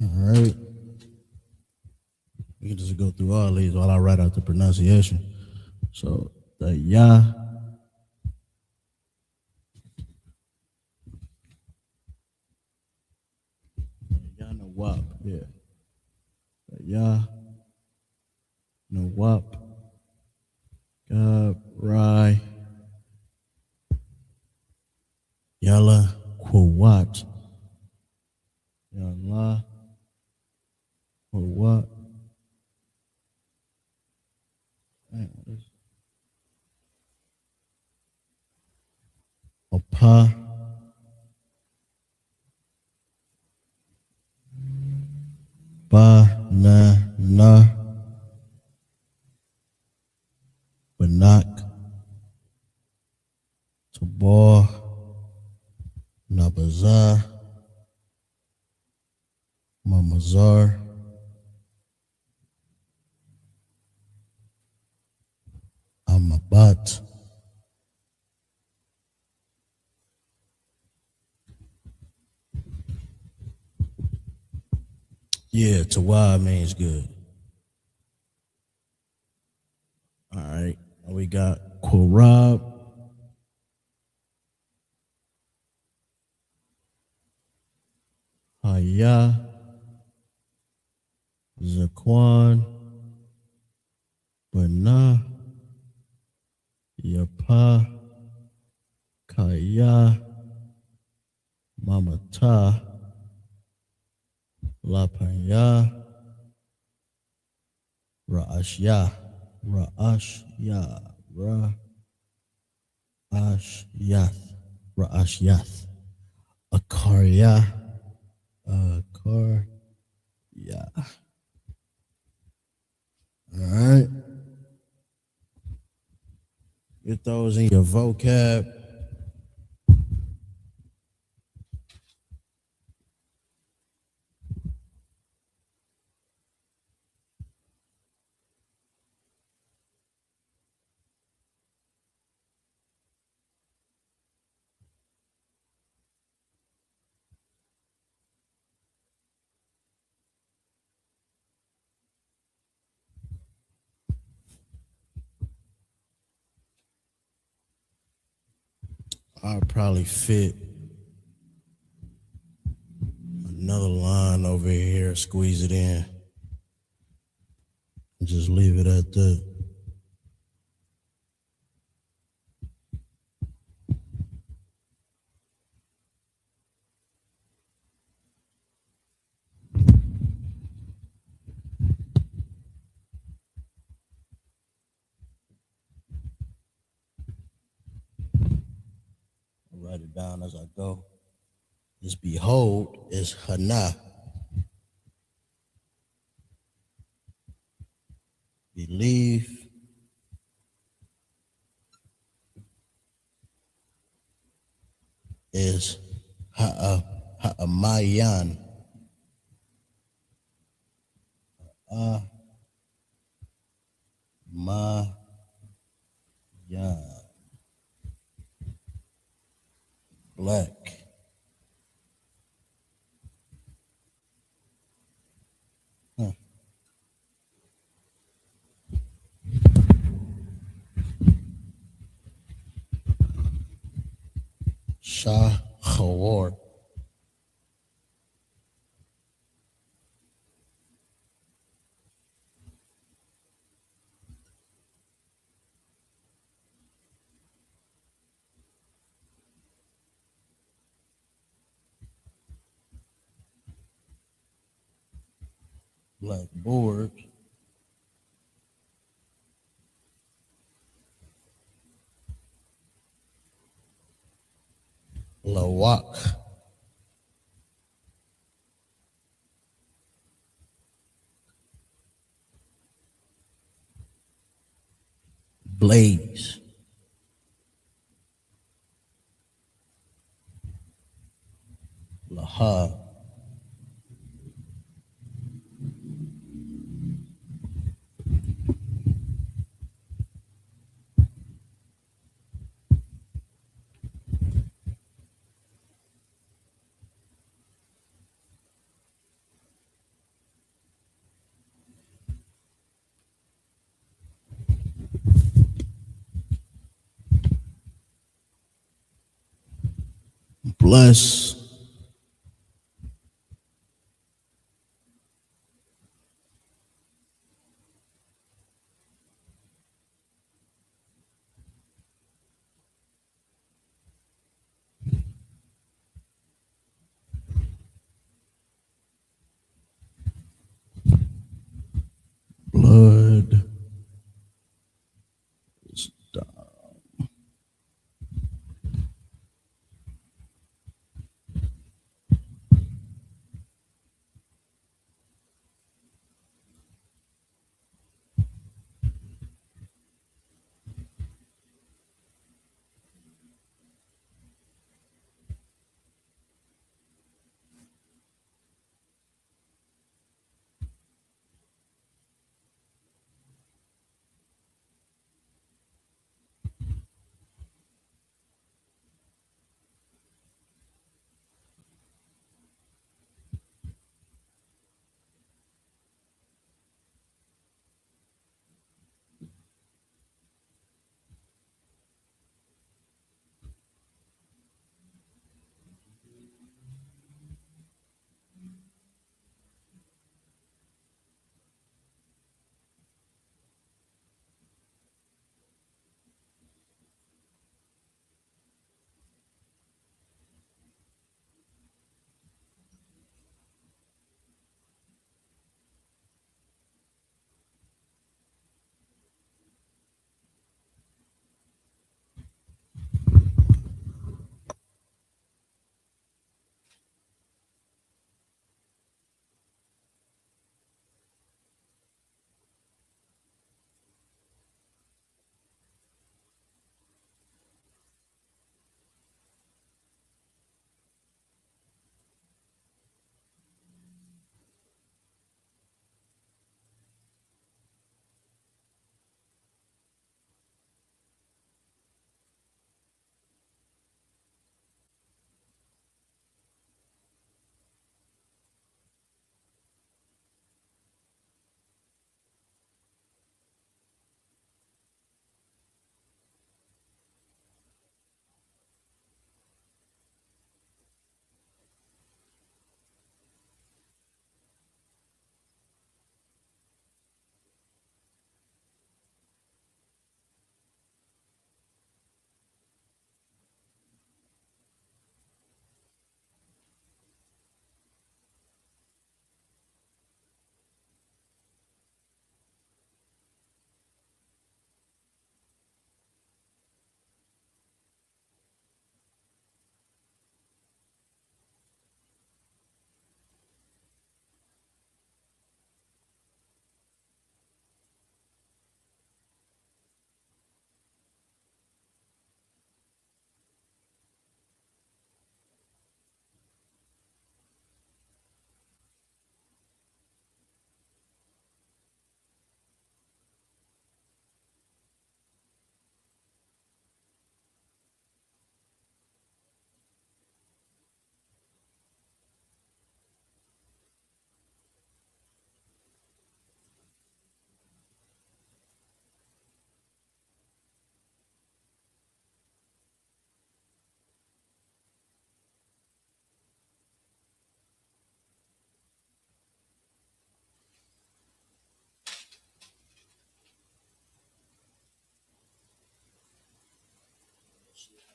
[SPEAKER 5] all right, we can just go through all these while I write out the pronunciation. So the ya, ya no wap, yeah. The ya no wap, gab, rai, yalla, quwat, yalla, quwat. Apa, ba, na, banak, tabor, nabazar, mamazar, amabat. Yeah, Tawa means good. All right. We got Korab, Haya, Zaquan, Bana, Yapa, Kaya, Mamata, Lapaya, Ra'ashya, Ra'ashya, Ra'ashyath, Ra'ashyath, Akarya, Akarya. All right. Get those in your vocab. I'll probably fit another line over here, squeeze it in, and just leave it at that. write it down as I go. Is behold is Hana. Believe is Ha'amayan. Mayan. Black. Shah Khawar. Blackboard. Lawak. Blaze. Laha. Bless. Blood is down.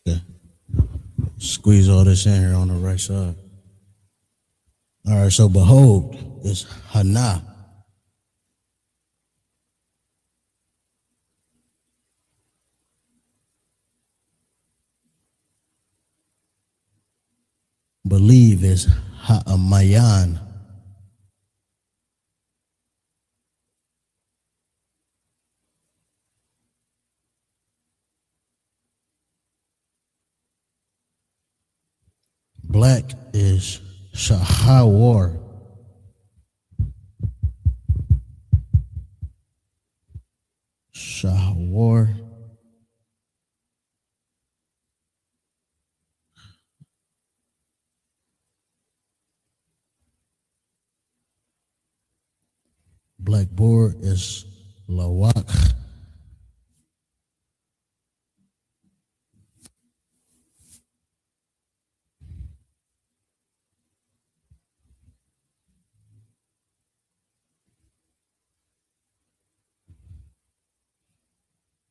[SPEAKER 5] Yeah. Squeeze all this in here on the right side. All right, so behold is Hana. Believe is Ha'amayan. Black is Shahawar. Shahawar. Blackboard is Lawak.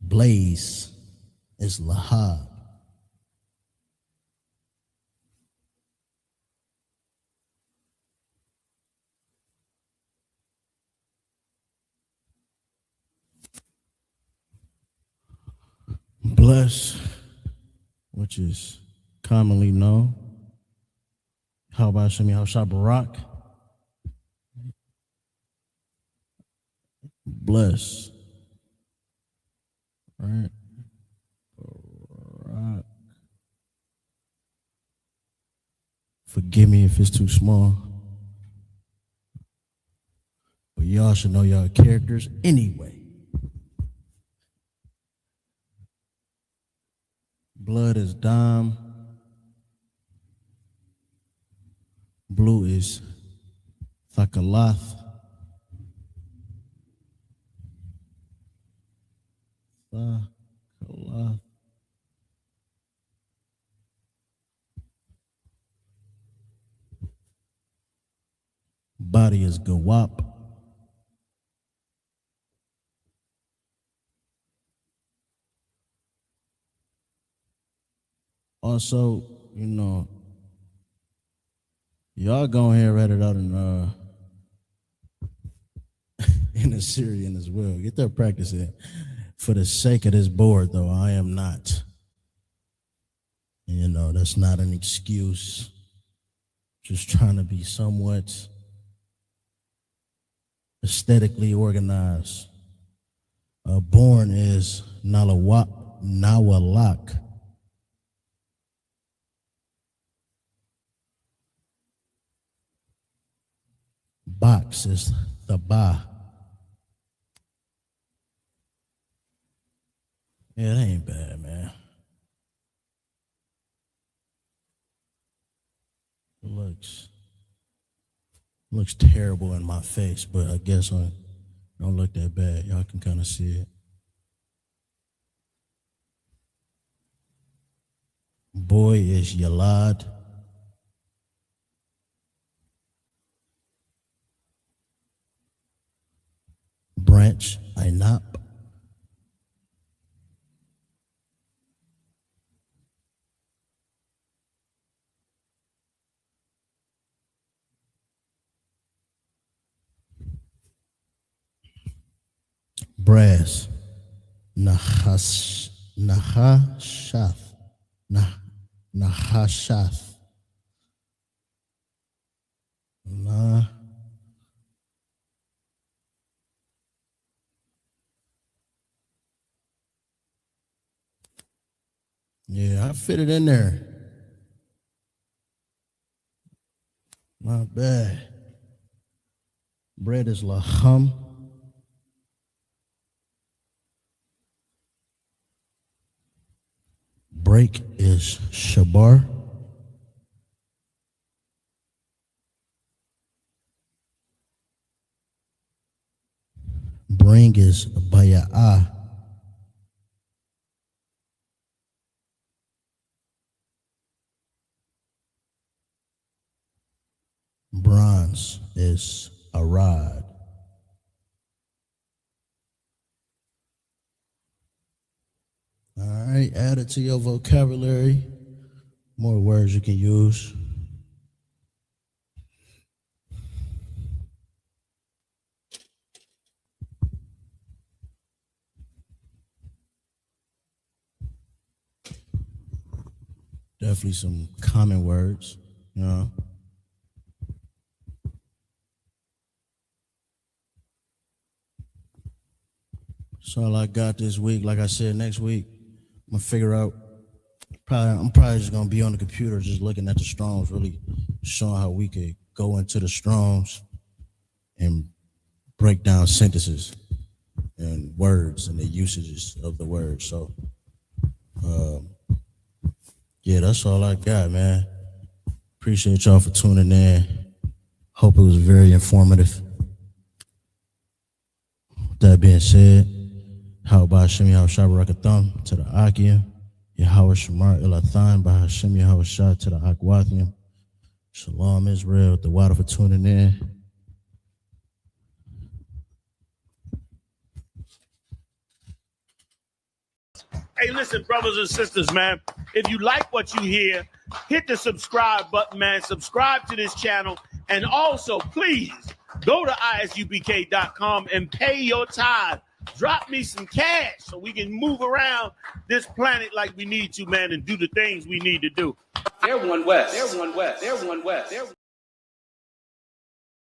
[SPEAKER 5] Blaze is Lahab. Bless, which is commonly known. How about Shemi Barak? Bless. Right. Barak. Forgive me if it's too small. But y'all should know y'all characters anyway. Blood is Dom. Blue is Thakalath. Thakalath. Body is Gawap. Also, you know, y'all go ahead and write it out in Assyrian as well. Get that practice in. For the sake of this board, though, I am not. You know, that's not an excuse. Just trying to be somewhat aesthetically organized. Born is Nawalak. Box is the Ba. Yeah, that ain't bad, man. It looks terrible in my face, but I guess I don't look that bad. Y'all can kind of see it. Boy is Yalad. Branch Ainap. Brass Nahashath. Nahashath. Nah. Yeah, I fit it in there. Not bad. Bread is laham. Break is shabar. Bring is baya'ah. Bronze is arad. All right. right? Add it to your vocabulary. More words you can use. Definitely some common words, you know. That's all I got this week. Like I said, next week, I'm gonna figure out. I'm probably just gonna be on the computer, just looking at the Strongs, really showing how we could go into the Strongs and break down sentences and words and the usages of the words. So, yeah, that's all I got, man. Appreciate y'all for tuning in. Hope it was very informative. That being said, how about Hashem Yahushua to the Akia, Yahweh Shamar Ilathan, by Hashem Yahushua to the Akwathium. Shalom Israel, the water for tuning in.
[SPEAKER 4] Hey, listen, brothers and sisters, man. If you like what you hear, hit the subscribe button, man. Subscribe to this channel. And also, please, go to isubk.com and pay your tithe. Drop me some cash so we can move around this planet like we need to, man, and do the things we need to do.
[SPEAKER 9] They're one West. They're one West. They're one West.